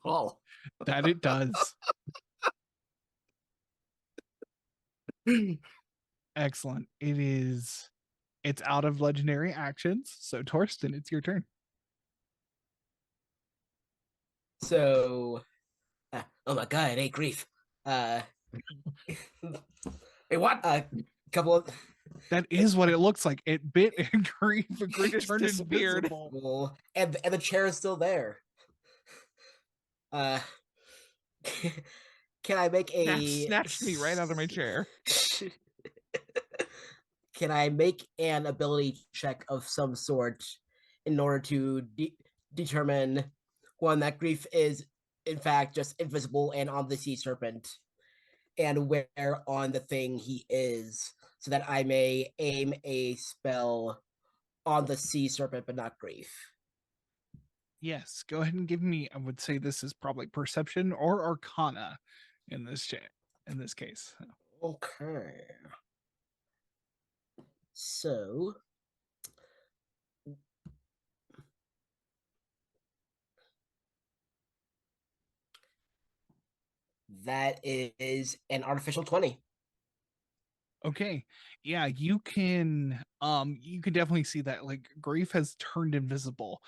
call. That it does. Excellent. It's out of legendary actions. So Torsten, it's your turn. So, oh my god, hey grief. Hey, what? A couple of That is what it looks like. It bit and Grief. Grief just turned disappeared. invisible. well, and the chair is still there. Can I make a Snatched me right out of my chair. Can I make an ability check of some sort in order to determine one that grief is in fact just invisible and on the sea serpent, and where on the thing he is, so that I may aim a spell on the sea serpent but not grief? Yes, go ahead and give me. I would say this is probably perception or arcana in this chat. In this case, Okay. So that is an artificial 20. okay, yeah, you can definitely see that like Grief has turned invisible.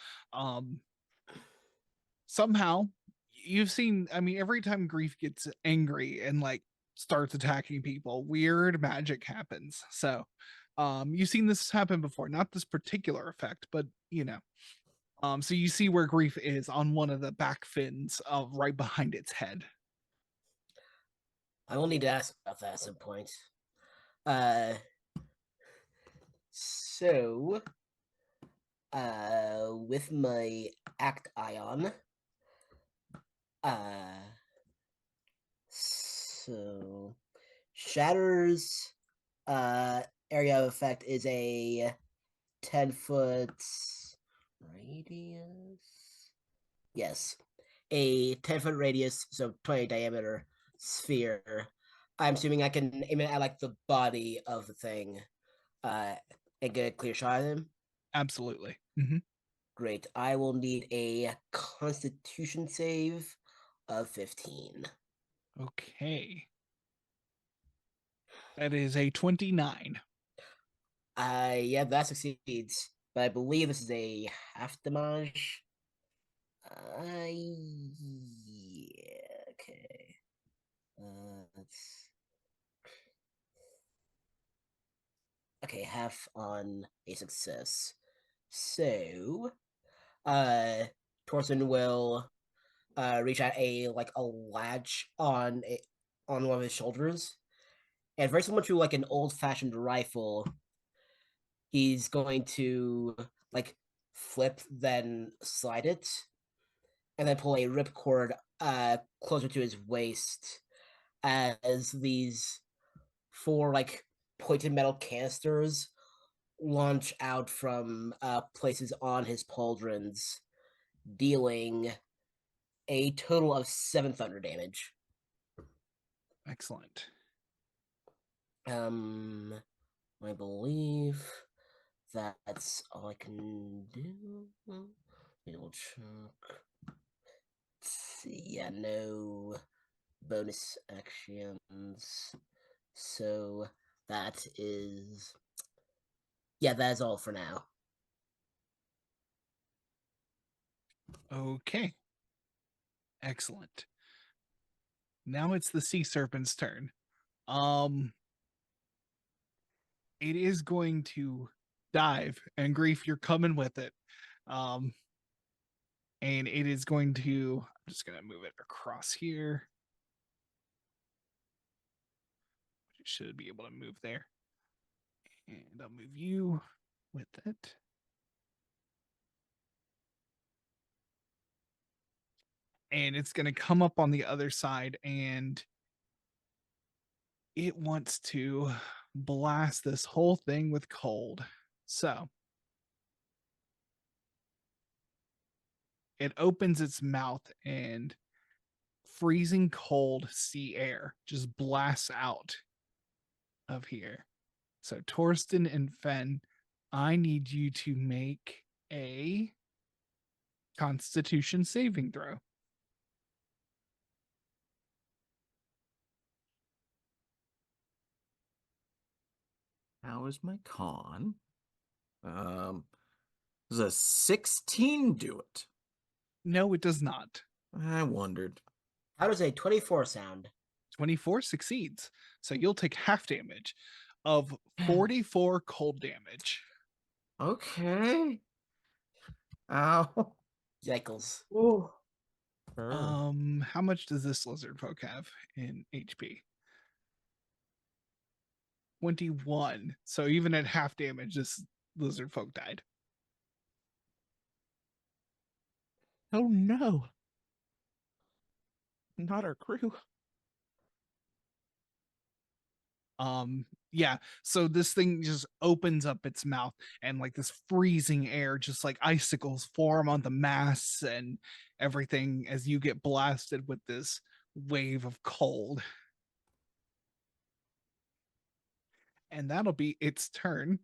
Somehow you've seen. I mean, every time Grief gets angry and like starts attacking people, weird magic happens. So, you've seen this happen before. Not this particular effect, but you know. So you see where Grief is on one of the back fins, right behind its head. I will need to ask about that at some point. So, with my act ion, so Shatter's area of effect is a 10-foot radius. Yes, a 10-foot radius, so 20 diameter sphere. I'm assuming I can aim it at like the body of the thing, and get a clear shot at him. Absolutely. Great. I will need a Constitution save of 15. Okay. That is a 29. Yeah, that succeeds. But I believe this is a half damage. Yeah, okay. Let's. Okay, half on a success. So, Torsten will reach out a latch on one of his shoulders, and very similar to like an old-fashioned rifle, he's going to like flip then slide it, and then pull a ripcord closer to his waist as these 4 like pointed metal canisters launch out from places on his pauldrons, dealing a total of 7 thunder damage. Excellent. I believe that's all I can do. We'll check. Yeah, no bonus actions. So that is, yeah, that is all for now. Okay. Excellent. Now it's the sea serpent's turn. It is going to dive, and Grief, you're coming with it. And it is going to, I'm just going to move it across here. It should be able to move there. And I'll move you with it. And it's going to come up on the other side, and it wants to blast this whole thing with cold. So it opens its mouth, and freezing cold sea air just blasts out of here. So Torsten and Fen, I need you to make a Constitution saving throw. How is my con? Does a 16 do it? No, it does not. I wondered. How does a 24 sound? 24 succeeds. So you'll take half damage of 44 cold damage. Okay. Ow. Zekels. Ooh. How much does this lizard folk have in HP? 21. So even at half damage, this lizard folk died. Oh no. Not our crew. Yeah, so this thing just opens up its mouth, and like this freezing air, just like icicles form on the masts and everything as you get blasted with this wave of cold. And that'll be its turn.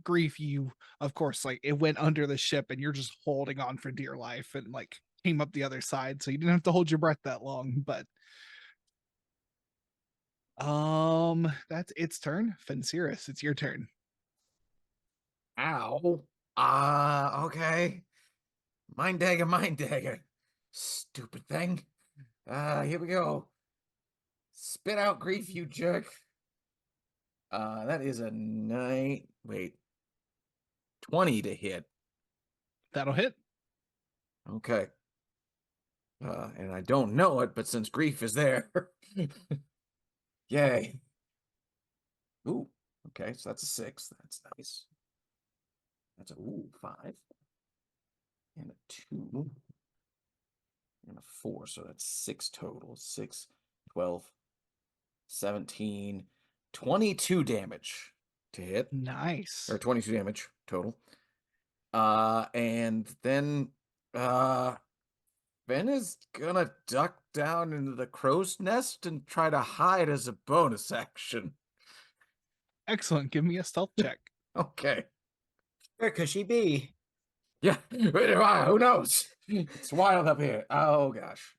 Grief, you of course, like, it went under the ship and you're just holding on for dear life, and like came up the other side, so you didn't have to hold your breath that long. But that's its turn. Fencerus, it's your turn. Ow. Okay. Mind dagger. Stupid thing. Here we go. Spit out Grief, you jerk. That is a 20 to hit. That'll hit. Okay. And I don't know it, but since Grief is there. Yay. Ooh, okay, so that's a 6. That's nice. That's a 5. And a 2. And a 4. So that's 6 total. 6, 12, 17, 22 damage to hit. Nice. Or 22 damage total. And then Ben is gonna duck down into the crow's nest and try to hide as a bonus action. Excellent. Give me a stealth check. Okay. Where could she be? Yeah. Who knows? It's wild up here. Oh gosh.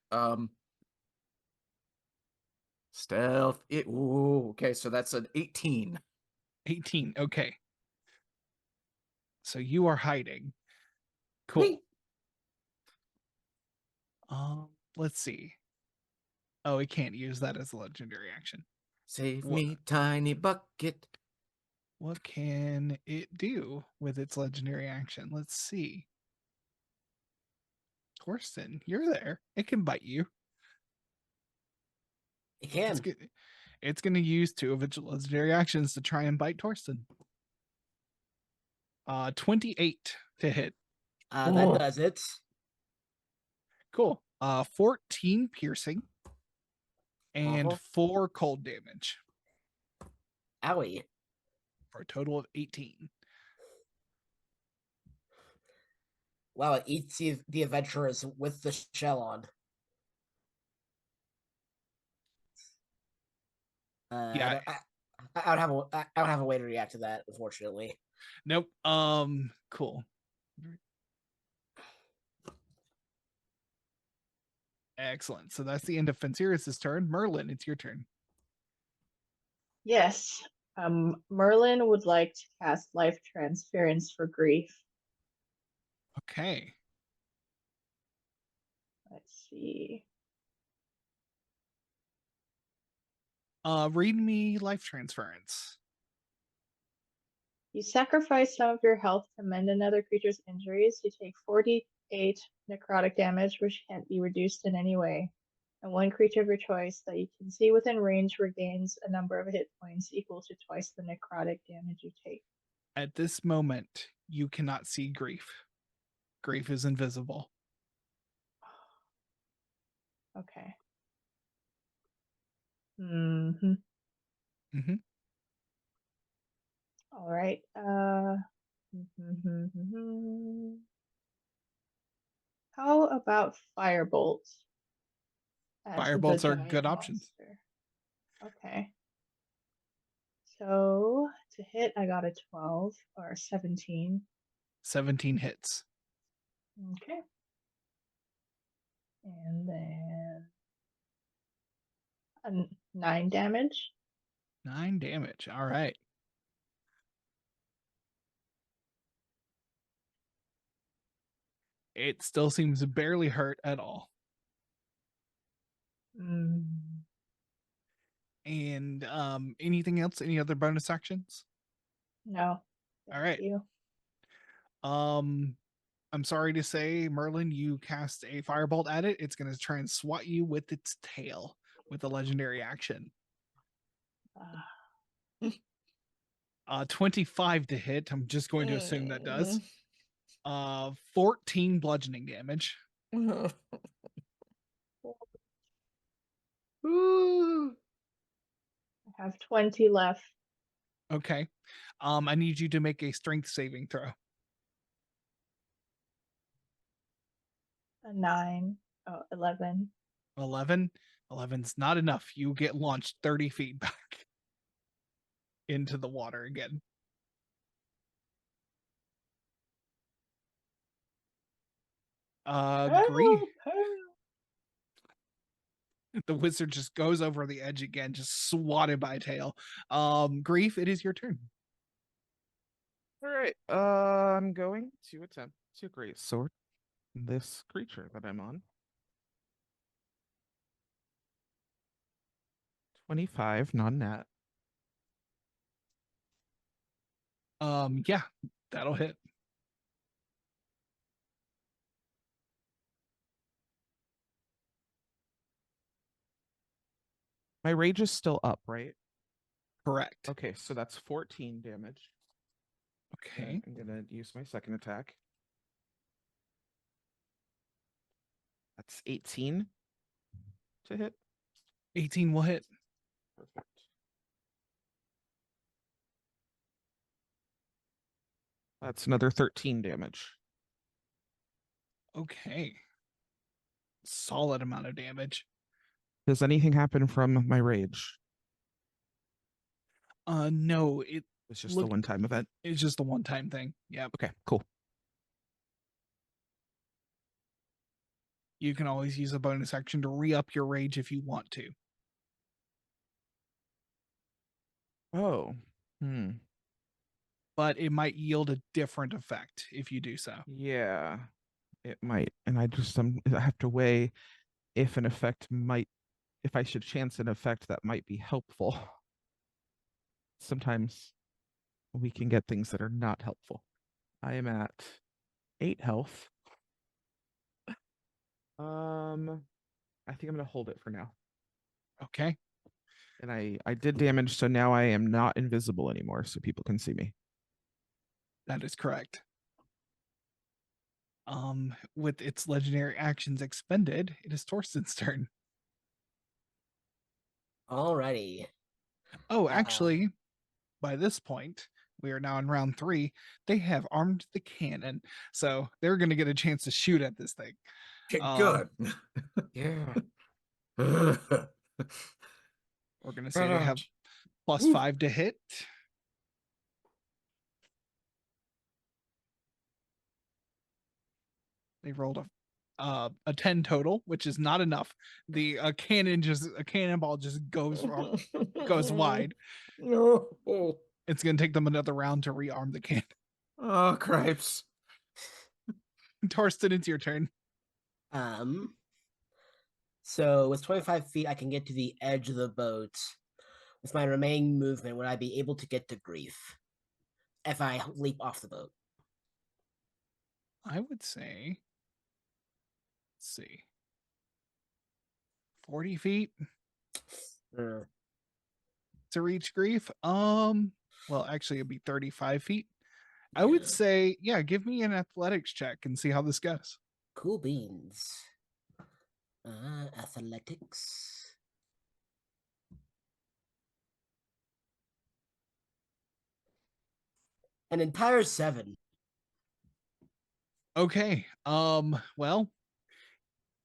Stealth. Ooh, okay, so that's an 18. 18. Okay. So you are hiding. Cool. Whee! Let's see. Oh, it can't use that as a legendary action. Save Wha- me, tiny bucket. What can it do with its legendary action? Let's see. Torsten, you're there. It can bite you. It can. It's going to use 2 of its legendary actions to try and bite Torsten. 28 to hit. That Oh. does it. Cool. 14 piercing and Uh-huh. 4 cold damage Owie. for a total of 18. Wow, it eats the adventurers with the shell on. Yeah. I would have I would have a way to react to that, unfortunately. Nope. Cool. Excellent. So that's the end of Fenceris's turn. Merlin, it's your turn. Yes. Merlin would like to cast Life Transference for Grief. Okay. Let's see. Read me life transference. You sacrifice some of your health to mend another creature's injuries. You take 48 necrotic damage, which can't be reduced in any way. And one creature of your choice that you can see within range regains a number of hit points equal to twice the necrotic damage you take. At this moment, you cannot see Grief. Grief is invisible. Okay. Mm-hmm. Mm-hmm. All right. How about Firebolt? As the Firebolts are giant good options. monster? Okay. So to hit, I got a 12 or a 17. 17 hits. Okay. And then 9 damage. 9 damage. All right. It still seems barely hurt at all. Mm, And anything else? Any other bonus actions? no. All right. You. I'm sorry to say, Merlin, you cast a firebolt at it. It's going to try and swat you with its tail with a legendary action. 25 to hit. I'm just going to assume that does. 14 bludgeoning damage. I have 20 left. Okay. I need you to make a strength saving throw. A 9. Oh, 11. 11. 11's not enough. You get launched 30 feet back into the water again. Grief. The wizard just goes over the edge again, just swatted by a tail. Grief, it is your turn. All right. I'm going to attempt to great sword this creature that I'm on. 25 non-nat. Yeah, that'll hit. My rage is still up, right? Correct. Okay, so that's 14 damage. Okay. I'm gonna use my second attack. That's 18 to hit. 18 will hit. Perfect. That's another 13 damage. Okay. Solid amount of damage. Does anything happen from my rage? No, It's just a Look- one-time event. it's just a one-time thing. Yep. Okay, cool. You can always use a bonus action to re-up your rage if you want to. Oh. But it might yield a different effect if you do so. Yeah, it might. And I have to weigh if an effect might, if I should chance an effect that might be helpful. Sometimes we can get things that are not helpful. I am at 8 health. I think I'm gonna hold it for now. Okay. And I did damage, so now I am not invisible anymore, so people can see me. That is correct. With its legendary actions expended, it is Torsten's turn. Alrighty. Oh, Uh, actually, by this point, we are now in round 3. They have armed the cannon, so they're going to get a chance to shoot at this thing. Okay, Um, good. Yeah. We're going to say they have Woo. +5 to hit. They rolled a 10 total, which is not enough. The a cannonball just goes wide. No. It's going to take them another round to rearm the cannon. Oh, cripes. Torsten, it's your turn. So with 25 feet, I can get to the edge of the boat. With my remaining movement, would I be able to get to Grief if I leap off the boat? I would say, let's see, 40 feet to reach Grief. Well, actually, it'd be 35 feet. I would Yeah. say, yeah, give me an athletics check and see how this goes. Cool beans. Athletics. An entire 7. Okay. Well,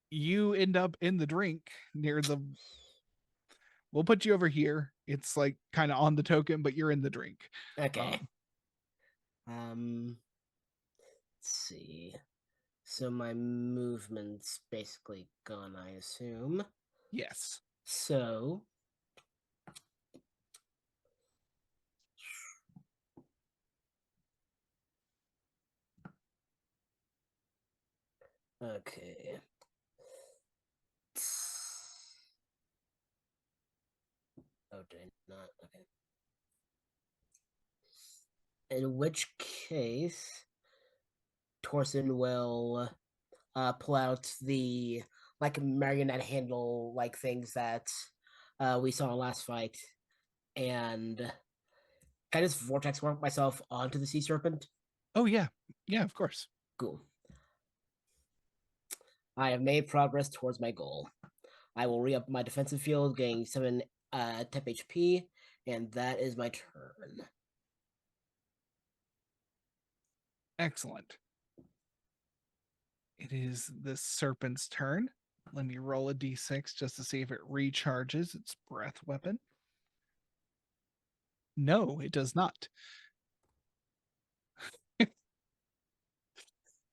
you end up in the drink near the. We'll put you over here. It's like kind of on the token, but you're in the drink. Okay. Let's see. So my movement's basically gone, I assume. Yes. So okay. Oh, did I not? Okay. In which case, Torsten will pull out the like marionette handle like things that we saw in last fight, and can I just vortex work myself onto the sea serpent? Oh yeah. Yeah, of course. Cool. I have made progress towards my goal. I will re-up my defensive field, getting 7 temp HP, and that is my turn. Excellent. It is the serpent's turn. Let me roll a d6 just to see if it recharges its breath weapon. No, it does not.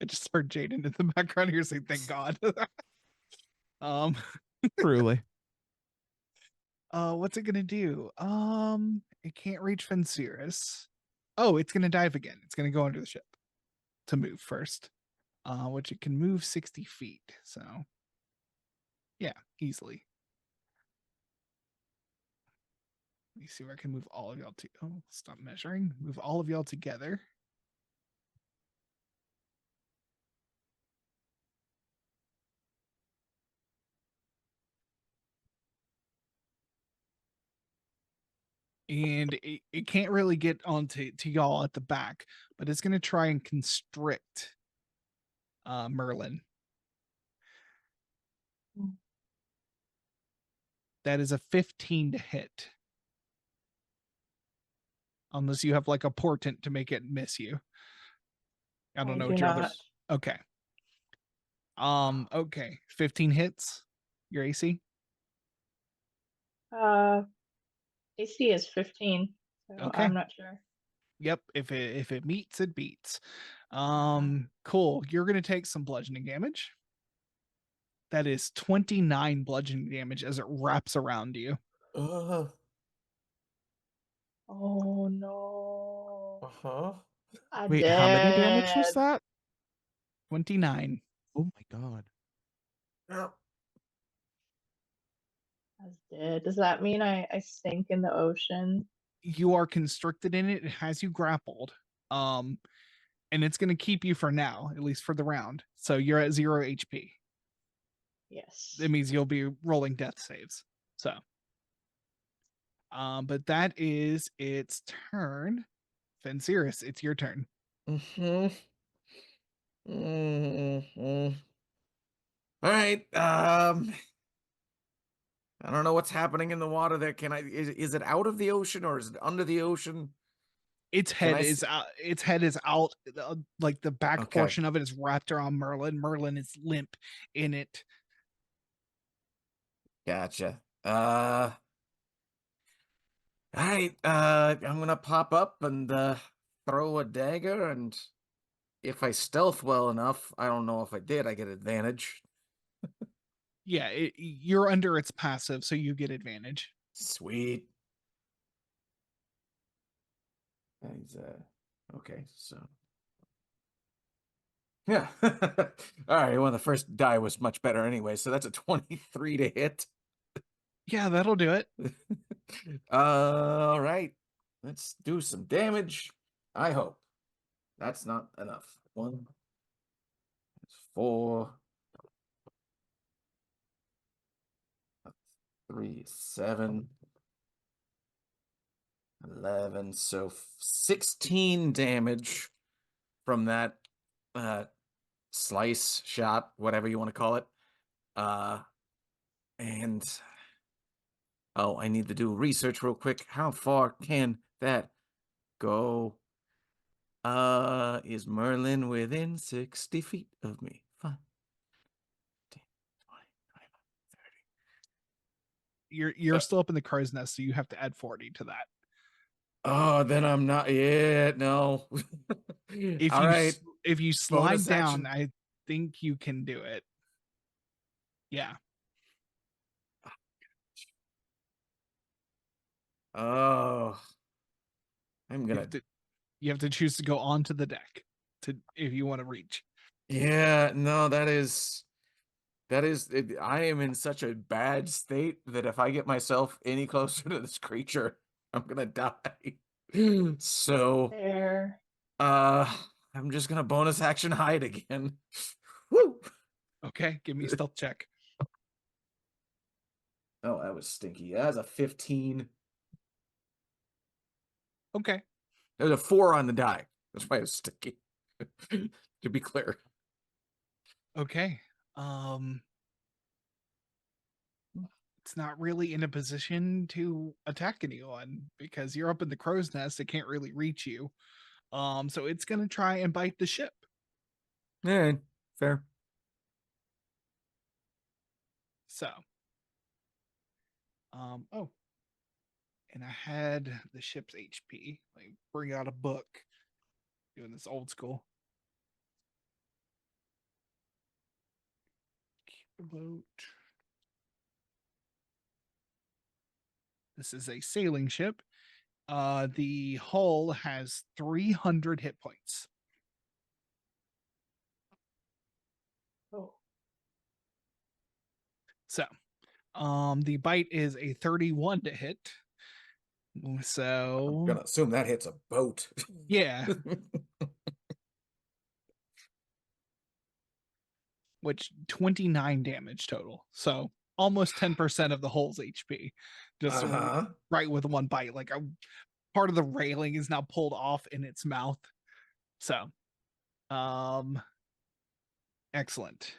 I just heard Jaden in the background here saying, "Thank God." Truly. What's it gonna do? It can't reach Fencerus. Oh, it's gonna dive again. It's gonna go under the ship to move first. Which it can move 60 feet. So, yeah, easily. Let me see where I can move all of y'all to. Oh, stop measuring. Move all of y'all together. And it can't really get onto y'all at the back, but it's going to try and constrict Merlin. That is a 15 to hit. Unless you have like a portent to make it miss you. I don't know do what your other. not. Okay. Okay. 15 hits. Your AC? AC is 15, so Okay. I'm not sure. Yep. If it meets, it beats. Cool. You're gonna take some bludgeoning damage. That is 29 bludgeoning damage as it wraps around you. Uh Oh no. huh. I'm Wait, how many damage was dead. that? 29. Oh my god. I'm dead. Does that mean I sink in the ocean? You are constricted in it. It has you grappled. And it's gonna keep you for now, at least for the round. So you're at 0 HP. Yes. It means you'll be rolling death saves. So but that is its turn. Fencerus, it's your turn. Mm-hmm. All right. I don't know what's happening in the water there. Is it out of the ocean or is it under the ocean? Its Can head I is s- out. Its head is out. Like the back Okay. portion of it is wrapped around Merlin. Merlin is limp in it. Gotcha. All right. I'm gonna pop up and throw a dagger, and if I stealth well enough, I don't know if I did, I get advantage. Yeah, you're under its passive, so you get advantage. Sweet. He's, okay, so yeah. All right. Well, the first die was much better anyway, so that's a 23 to hit. Yeah, that'll do it. All right. Let's do some damage. I hope. That's not enough. 1, 4, 3, 7, 11. So 16 damage from that slice shot, whatever you want to call it. And oh, I need to do research real quick. How far can that go? Is Merlin within 60 feet of me? 5, 10, 20, 25, 30. You're still up in the crow's nest, so you have to add 40 to that. Oh, then I'm not yet. No. If All you right. if you slide Bonus down, action. I think you can do it. Yeah. Oh, I'm You gonna. have to, you have to choose to go onto the deck to if you want to reach. Yeah, no, that is. I am in such a bad state that if I get myself any closer to this creature, I'm gonna die. So, Fair. I'm just gonna bonus action hide again. Woo! Okay, give me a stealth check. Oh, that was stinky. That was a 15. Okay. There's a 4 on the die. That's why it was sticky. To be clear. Okay. It's not really in a position to attack anyone because you're up in the crow's nest. It can't really reach you. So it's gonna try and bite the ship. Yeah, fair. So, oh, and I had the ship's HP. Like, bring out a book. Doing this old school. Keep a boat. This is a sailing ship. The hull has 300 hit points. Oh. So, the bite is a 31 to hit. I'm So, gonna assume that hits a boat. yeah, which 29 damage total. So, almost 10% of the hull's HP. Just Uh-huh. right with one bite. Like a part of the railing is now pulled off in its mouth. So, excellent.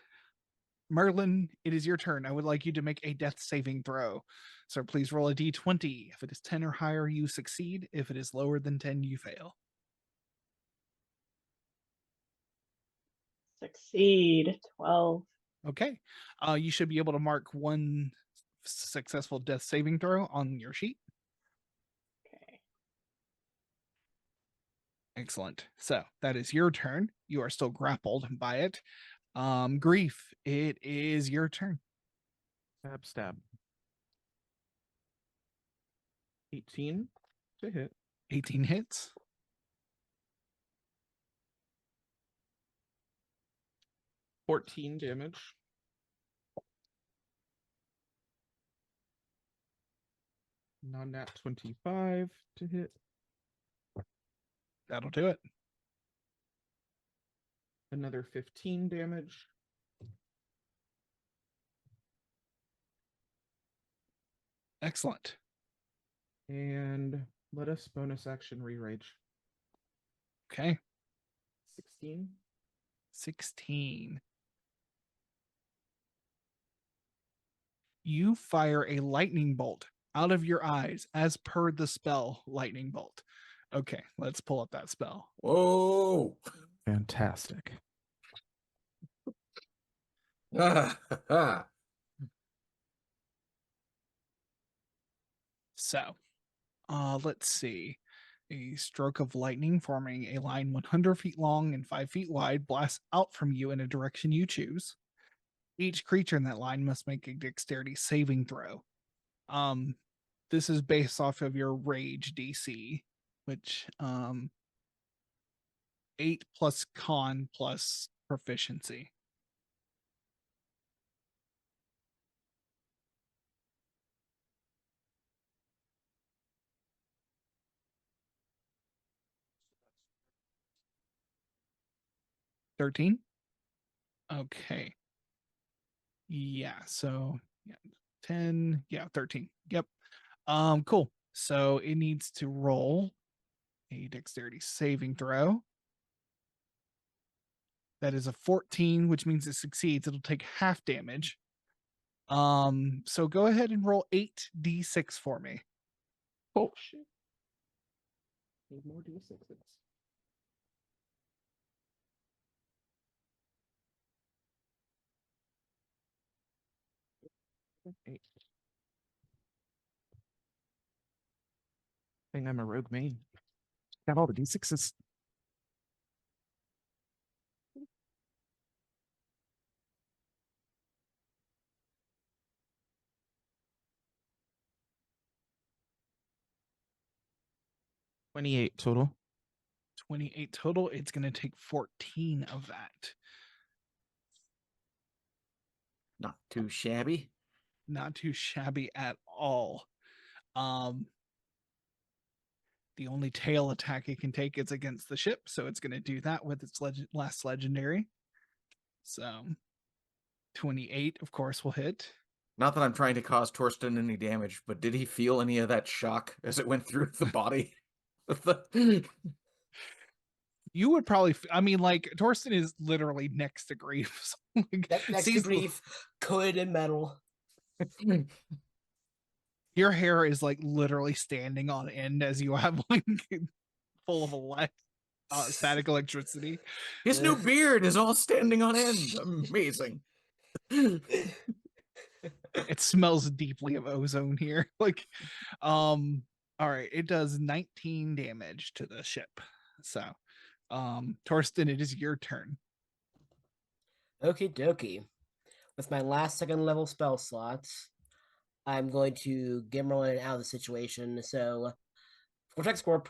Merlin, it is your turn. I would like you to make a death saving throw. So please roll a d20. If it is 10 or higher, you succeed. If it is lower than 10, you fail. Succeed. 12. Okay. You should be able to mark one successful death saving throw on your sheet. Okay. Excellent. So that is your turn. You are still grappled by it. Grief, it is your turn. Stab, stab. 18 to hit. 18 hits. 14 damage. Non-nat 25 to hit. That'll do it. Another 15 damage. Excellent. And let us bonus action re-rage. Okay. 16. 16. You fire a lightning bolt out of your eyes as per the spell lightning bolt. Okay, let's pull up that spell. Whoa. Fantastic. So, let's see. A stroke of lightning forming a line 100 feet long and 5 feet wide blasts out from you in a direction you choose. Each creature in that line must make a dexterity saving throw. This is based off of your rage DC, which 8 plus con plus proficiency. $13. Okay. Yeah, so yeah, 10, yeah, 13. Yep. Cool. So it needs to roll a dexterity saving throw. That is a 14, which means it succeeds. It'll take half damage. So go ahead and roll 8d6 for me. Oh shit. Need more D6s. Eight. I think I'm a rogue main. Got all the D6s. $28 total. 28 total. It's going to take 14 of that. Not too shabby. Not too shabby at all. The only tail attack it can take is against the ship, so it's going to do that with its last legendary. So 28, of course, will hit. Not that I'm trying to cause Torsten any damage, but did he feel any of that shock as it went through the body? You would probably, I mean, like, Torsten is literally next to Grief. So, like, Next to sees Grief, coated in metal. your hair is like literally standing on end as you have like full of static electricity. His new beard is all standing on end. Amazing. It smells deeply of ozone here. Like, all right, it does 19 damage to the ship. So, Torsten, it is your turn. Okie dokie. With my last second level spell slots, I'm going to get Merlin out of the situation. So, Vortex Warp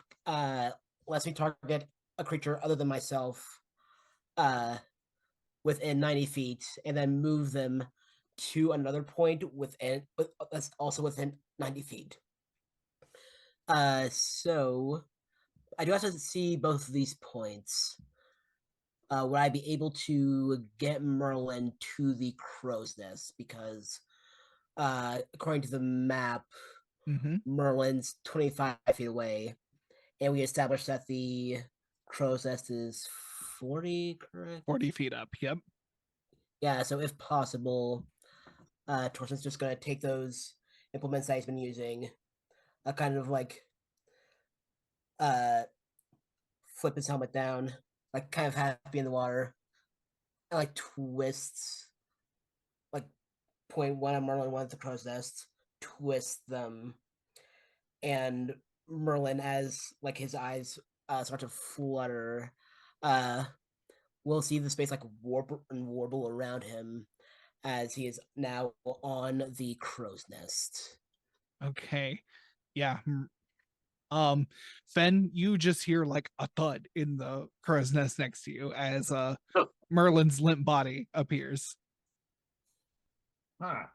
lets me target a creature other than myself within 90 feet, and then move them to another point that's also within 90 feet. So I do have to see both of these points. Would I be able to get Merlin to the crow's nest? Because according to the map, Merlin's 25 feet away, and we established that the crow's nest is 40, correct? 40 feet up, yep. Yeah, so if possible, Torsten's just going to take those implements that he's been using, kind of like flip his helmet down, like kind of happy in the water, and like twists, like point one on Merlin, one at the crow's nest, twist them, and Merlin, as like his eyes start to flutter, we'll see the space like warp and warble around him as he is now on the crow's nest. Okay. Yeah. Fen, you just hear like a thud in the crow's nest next to you as Merlin's limp body appears. Huh.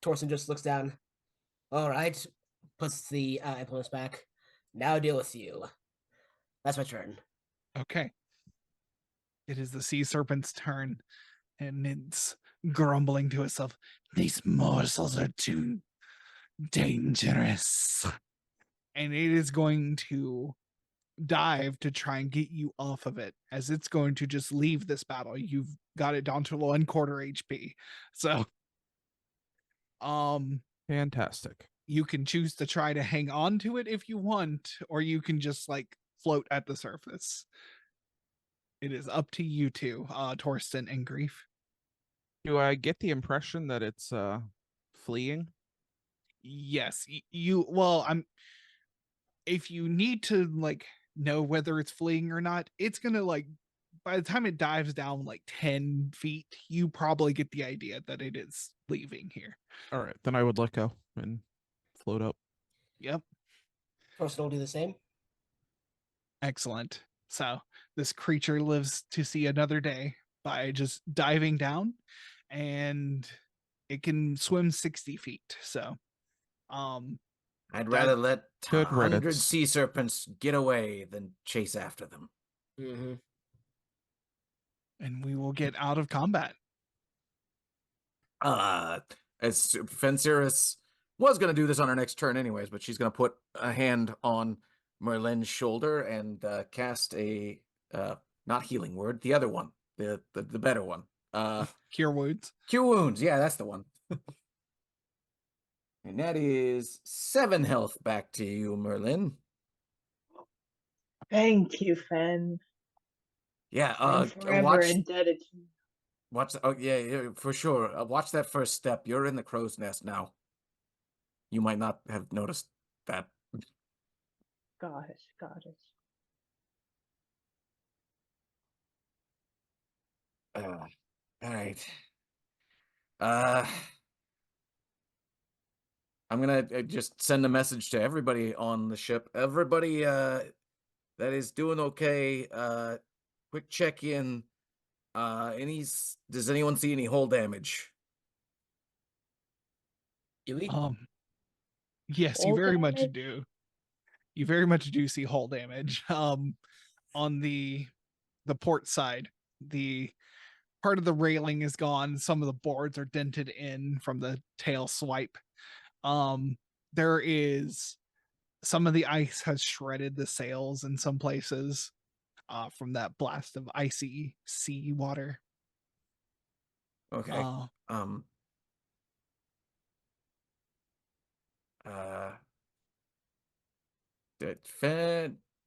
Torsten just looks down. All right, puts the implements back. Now deal with you. That's my turn. Okay. It is the sea serpent's turn, and it's grumbling to itself. These morsels are too dangerous. and it is going to dive to try and get you off of it, as it's going to just leave this battle. You've got it down to 1/4 HP. So Fantastic. you can choose to try to hang on to it if you want, or you can just like float at the surface. It is up to you two, Torsten and Grief. Do I get the impression that it's fleeing? Yes, you well, if you need to like know whether it's fleeing or not, it's gonna like by the time it dives down like 10 feet, you probably get the idea that it is leaving here. All right, then I would let go and float up. Yep. Torsten will do the same. Excellent. So this creature lives to see another day by just diving down, and it can swim 60 feet. So I'd That- rather let Good 100 riddance. sea serpents get away than chase after them. Mm-hmm. and we will get out of combat. As Fensiris was going to do this on her next turn anyways, but she's going to put a hand on Merlin's shoulder and cast a not healing word, the other one, the better one. Cure wounds. Cure wounds. Yeah, that's the one. And that is 7 health back to you, Merlin. Thank you, Fen. Yeah, I'm forever watch indebted to you. Watch. Oh yeah, for sure. Watch that first step. You're in the crow's nest now. You might not have noticed that. Got it. All right. I'm gonna just send a message to everybody on the ship. Everybody that is doing okay. Quick check in. Does anyone see any hull damage? Do we? Yes, you Hull very much damage? do. You very much do see hull damage. On the port side, the part of the railing is gone. Some of the boards are dented in from the tail swipe. There is some of the ice has shredded the sails in some places from that blast of icy sea water. Okay.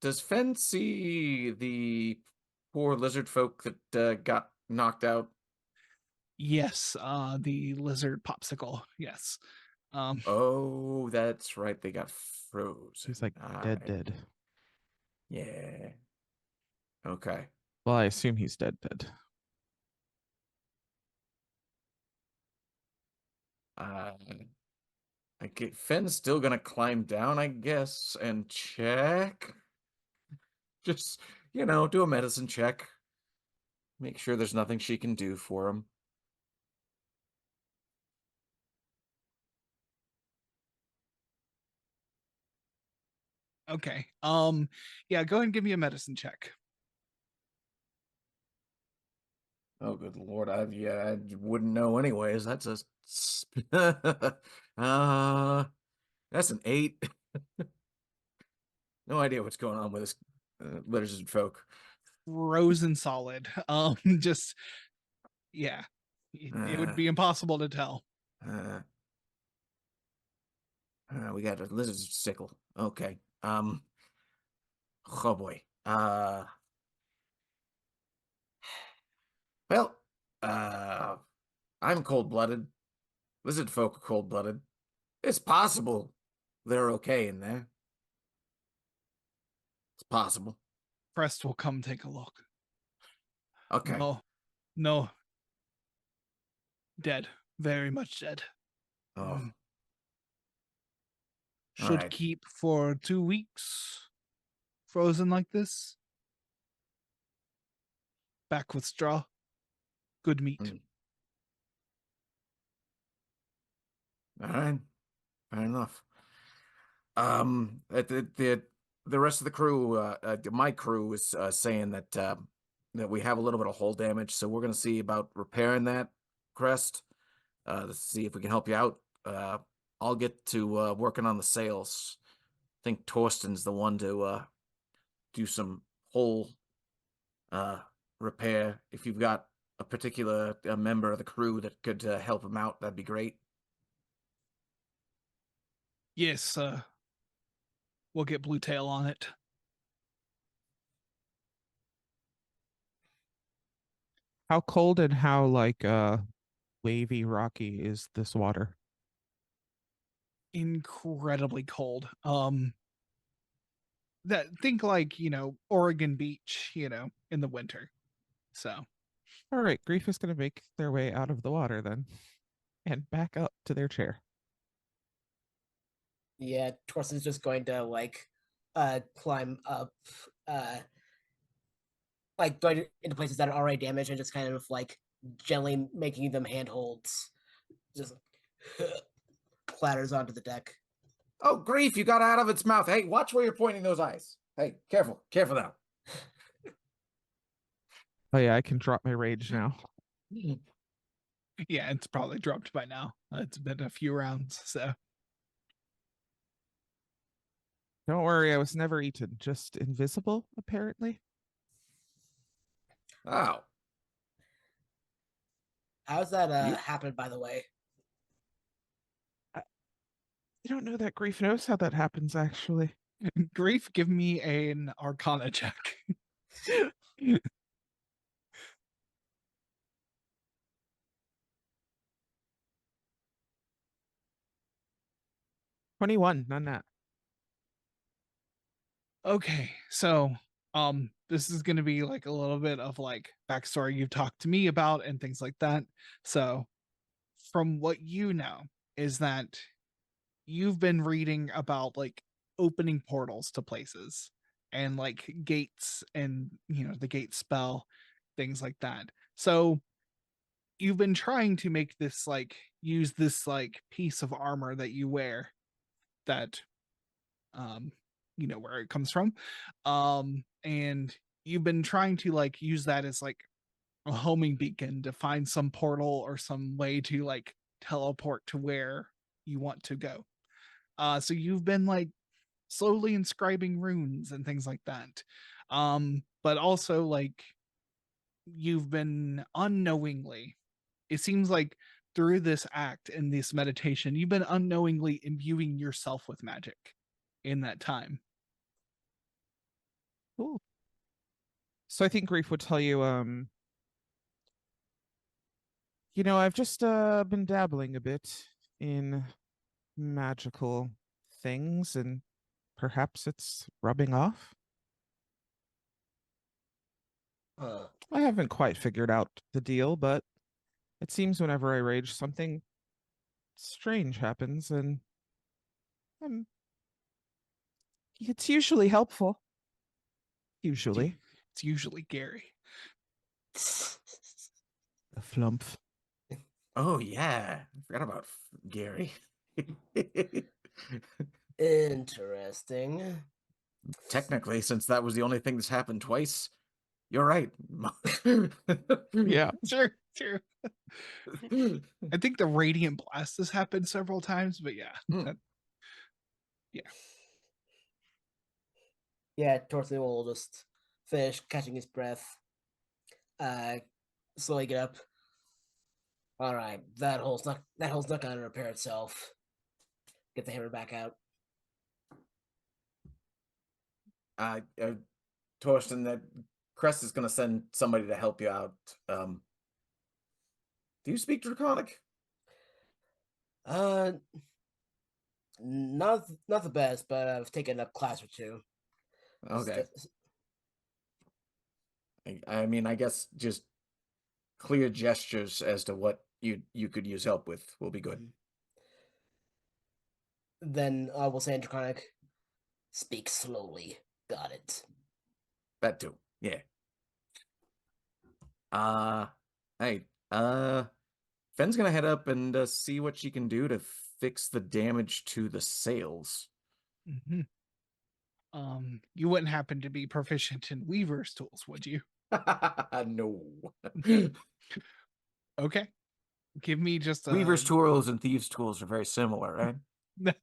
Does Fen see the poor lizard folk that got knocked out? Yes, the lizard popsicle. Yes. Oh, that's right. They got frozen. He's like dead. Yeah. Okay. Well, I assume he's dead. Fenn's still gonna climb down, I guess, and check. Just, do a medicine check. Make sure there's nothing she can do for him. Okay. Yeah, go ahead and give me a medicine check. Oh, good lord! I wouldn't know anyways. That's that's an 8. No idea what's going on with this lizard folk. Frozen solid. Just yeah. It would be impossible to tell. We got a lizard sickle. Okay. Oh boy. Well, I'm cold-blooded. Lizard folk are cold-blooded. It's possible they're okay in there. It's possible. Crest will come take a look. Okay. No. Dead. Very much dead. Oh, Should Alright. keep for 2 weeks. Frozen like this. Back with straw. Good meat. Mm. All right. Fair enough. The rest of the crew, my crew is saying that that we have a little bit of hull damage, so we're gonna see about repairing that, Crest. To see if we can help you out. I'll get to working on the sails. think Torsten's the one to do some hull repair. If you've got a particular member of the crew that could help him out, that'd be great. Yes, we'll get Blue Tail on it. How cold and how like wavy rocky is this water? Incredibly cold. That think like, Oregon Beach, in the winter. So, All right, Grief is going to make their way out of the water then and back up to their chair. Yeah, Torsten's just going to like climb up like going into places that are already damaged and just kind of like gently making them handholds. Just clatters onto the deck. Oh, Grief, you got out of its mouth. Hey, watch where you're pointing those eyes. Hey, careful. Careful now. Oh yeah, I can drop my rage now. yeah, it's probably dropped by now. It's been a few rounds, so. Don't worry, I was never eaten, just invisible, apparently. Oh. How's that You- happened, by the way? I don't know that Grief knows how that happens, actually. Grief, give me an Arcana check. 21, none that. Okay, so this is gonna be like a little bit of like backstory you've talked to me about and things like that. So from what you know is that you've been reading about like opening portals to places and like gates and the gate spell, things like that. So you've been trying to make this like use this like piece of armor that you wear that where it comes from, and you've been trying to like use that as like a homing beacon to find some portal or some way to like teleport to where you want to go. So you've been like slowly inscribing runes and things like that, but also like you've been unknowingly, it seems like through this act and this meditation you've been unknowingly imbuing yourself with magic in that time. Cool. So I think Grief would tell you, I've just been dabbling a bit in magical things and perhaps it's rubbing off. I haven't quite figured out the deal, but it seems whenever I rage, something strange happens, and it's usually helpful. Usually. It's usually Gary. A flump. Oh, yeah. I forgot about Gary. Interesting. Technically, since that was the only thing that's happened twice, you're right. Yeah. Sure. I think the Radiant Blast has happened several times, but yeah. Hmm. Yeah, Torsten will just finish catching his breath. Slowly get up. All right, that hole's not gonna repair itself. Get the hammer back out. Torsten, that Crest is going to send somebody to help you out. Do you speak Draconic? Not the best, but I've taken a class or two. Okay. I mean, I guess just clear gestures as to what you could use help with will be good. Then we'll say in Draconic, speak slowly. Got it. That too. Yeah. Hey, Fenn's gonna head up and see what she can do to fix the damage to the sails. Mm-hmm. You wouldn't happen to be proficient in Weaver's tools, would you? No. Okay. Give me just a Weaver's tools and thieves' tools are very similar, right?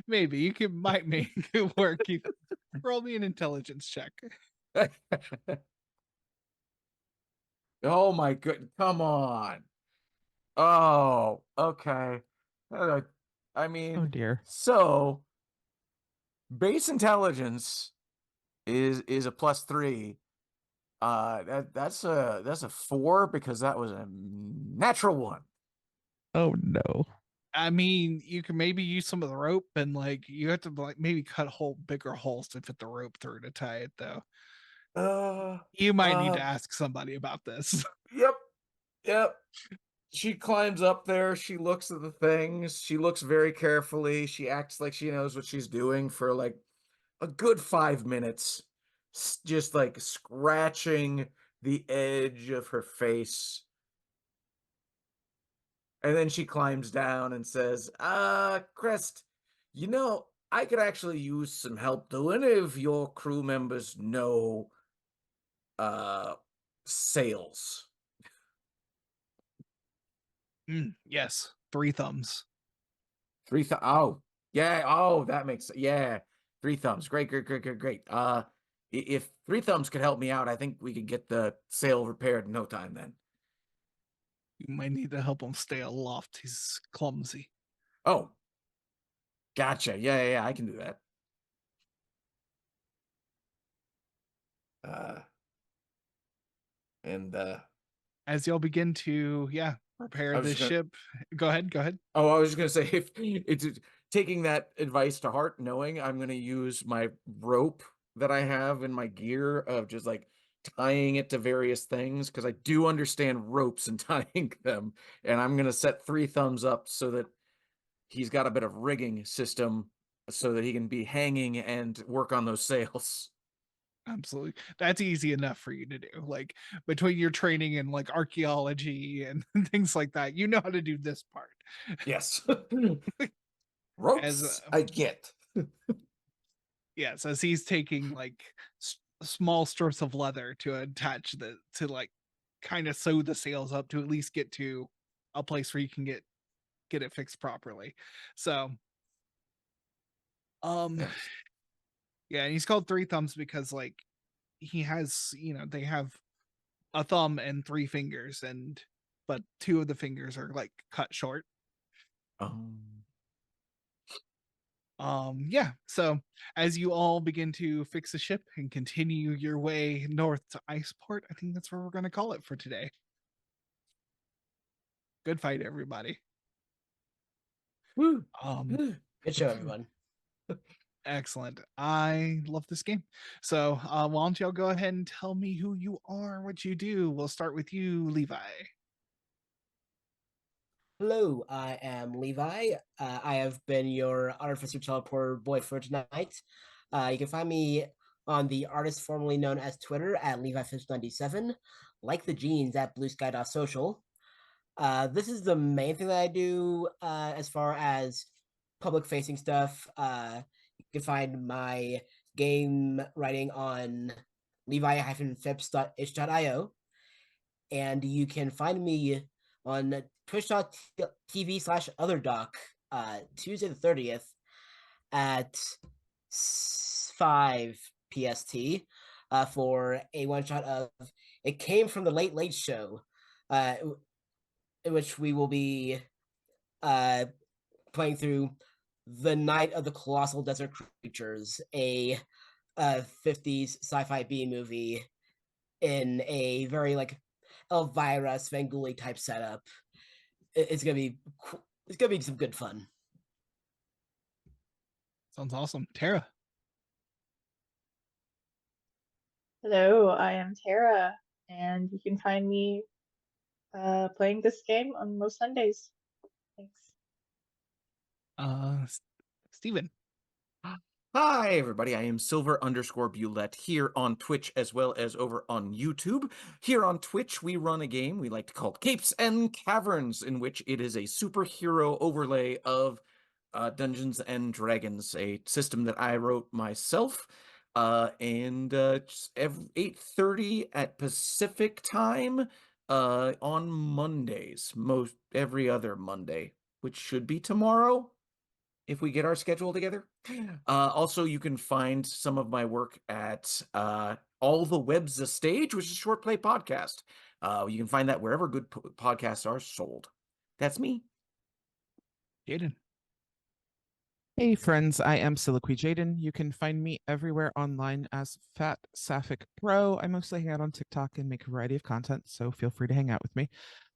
Maybe you might make it work. You roll me an intelligence check. Oh my good, come on. Oh, okay. I mean, Oh dear. so base intelligence is a +3. That's a 4 because that was a natural 1. Oh no. I mean, you can maybe use some of the rope, and like you have to like maybe cut bigger holes to fit the rope through to tie it. Though you might need to ask somebody about this. Yep. Yep. She climbs up there. She looks at the things. She looks very carefully. She acts like she knows what she's doing for like a good 5 minutes, just like scratching the edge of her face. And then she climbs down and says, Crest, I could actually use some help. Do any of your crew members know sales? Yes, 3 thumbs. Oh, yeah. Oh, that makes, yeah. 3 thumbs. Great. If 3 thumbs could help me out, I think we could get the sail repaired in no time then. You might need to help him stay aloft. He's clumsy. Oh, gotcha. Yeah. I can do that. As y'all begin to, repair I was this just gonna- ship. Go ahead. Oh, I was just gonna say, if it's taking that advice to heart, knowing I'm gonna use my rope that I have in my gear of just like tying it to various things, because I do understand ropes and tying them, and I'm gonna set 3 thumbs up so that he's got a bit of rigging system so that he can be hanging and work on those sails. Absolutely. That's easy enough for you to do. Like between your training in like archaeology and things like that, you know how to do this part. Yes. Ropes As I get. yes, as he's taking like small strips of leather to attach to like kind of sew the sails up to at least get to a place where you can get it fixed properly. So Yes. yeah, and he's called 3 thumbs because like he has, they have a thumb and 3 fingers, but 2 of the fingers are like cut short. Yeah, so as you all begin to fix the ship and continue your way north to Iceport, I think that's where we're going to call it for today. Good fight, everybody. Woo. Good show, everyone. Excellent. I love this game. So why don't y'all go ahead and tell me who you are, what you do. We'll start with you, Levi. Hello, I am Levi. I have been your Artificer Teleporter boy for tonight. You can find me on the artist formerly known as Twitter at LeviFish97, like the jeans at bluesky.social. This is the main thing that I do as far as public facing stuff. You can find my game writing on levi-fips.itch.io. And you can find me on twitch.tv/otherdoc Tuesday the 30th at 5 PST for a one-shot of It Came from the Late Late Show, in which we will be playing through The Night of the Colossal Desert Creatures, a 50s sci-fi B movie in a very like Elvira Svengoolie type setup. It's gonna be some good fun. Sounds awesome. Tara. Hello, I am Tara, and you can find me playing this game on most Sundays. Thanks. Steven. Hi, everybody. I am Silver_Bulette here on Twitch as well as over on YouTube. Here on Twitch, we run a game we like to call Capes and Caverns, in which it is a superhero overlay of Dungeons and Dragons, a system that I wrote myself. And every 8:30 at Pacific time on Mondays, every other Monday, which should be tomorrow. if we get our schedule together. Also, you can find some of my work at All the Web's a Stage, which is a short play podcast. You can find that wherever good podcasts are sold. That's me. Jaden. Hey friends, I am Soliloquy Jaden. You can find me everywhere online as Fat Sapphic Bro. I mostly hang out on TikTok and make a variety of content, so feel free to hang out with me.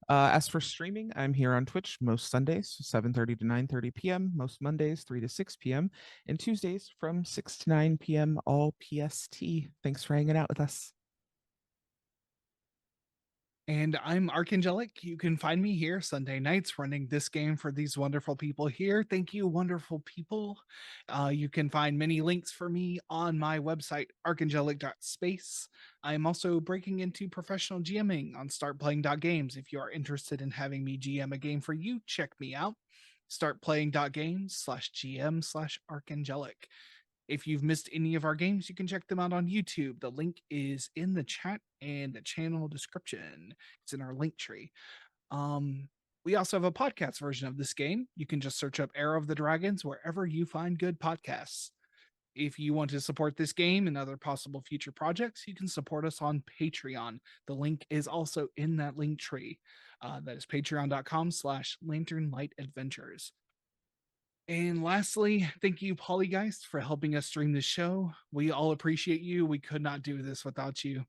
As for streaming, I'm here on Twitch most Sundays, 7:30 to 9:30 p.m., most Mondays, 3 to 6 p.m., and Tuesdays from 6 to 9 p.m., all PST. Thanks for hanging out with us. And I'm Archangelic. You can find me here Sunday nights running this game for these wonderful people here. Thank you, wonderful people. You can find many links for me on my website, archangelic.space. I'm also breaking into professional GMing on startplaying.games. If you are interested in having me GM a game for you, check me out. startplaying.games/GM/archangelic. If you've missed any of our games, you can check them out on YouTube. The link is in the chat and the channel description. It's in our link tree. We also have a podcast version of this game. You can just search up Era of the Dragons wherever you find good podcasts. If you want to support this game and other possible future projects, you can support us on Patreon. The link is also in that link tree. That is patreon.com/lanternlightadventures. And lastly, thank you, Polygeist, for helping us stream the show. We all appreciate you. We could not do this without you.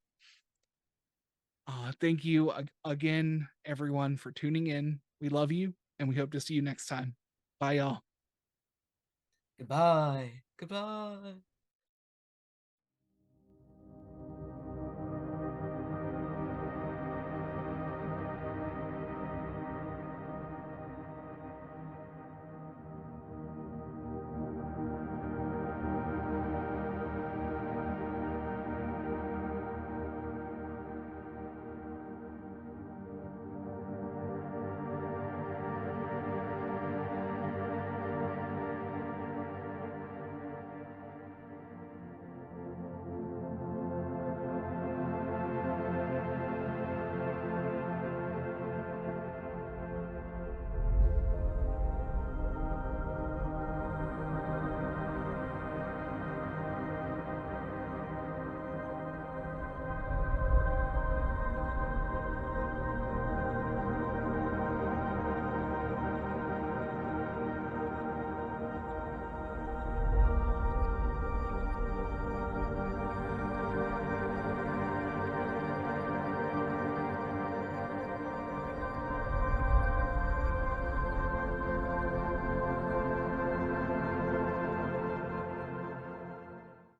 Thank you again, everyone, for tuning in. We love you, and we hope to see you next time. Bye, y'all. Goodbye. Goodbye.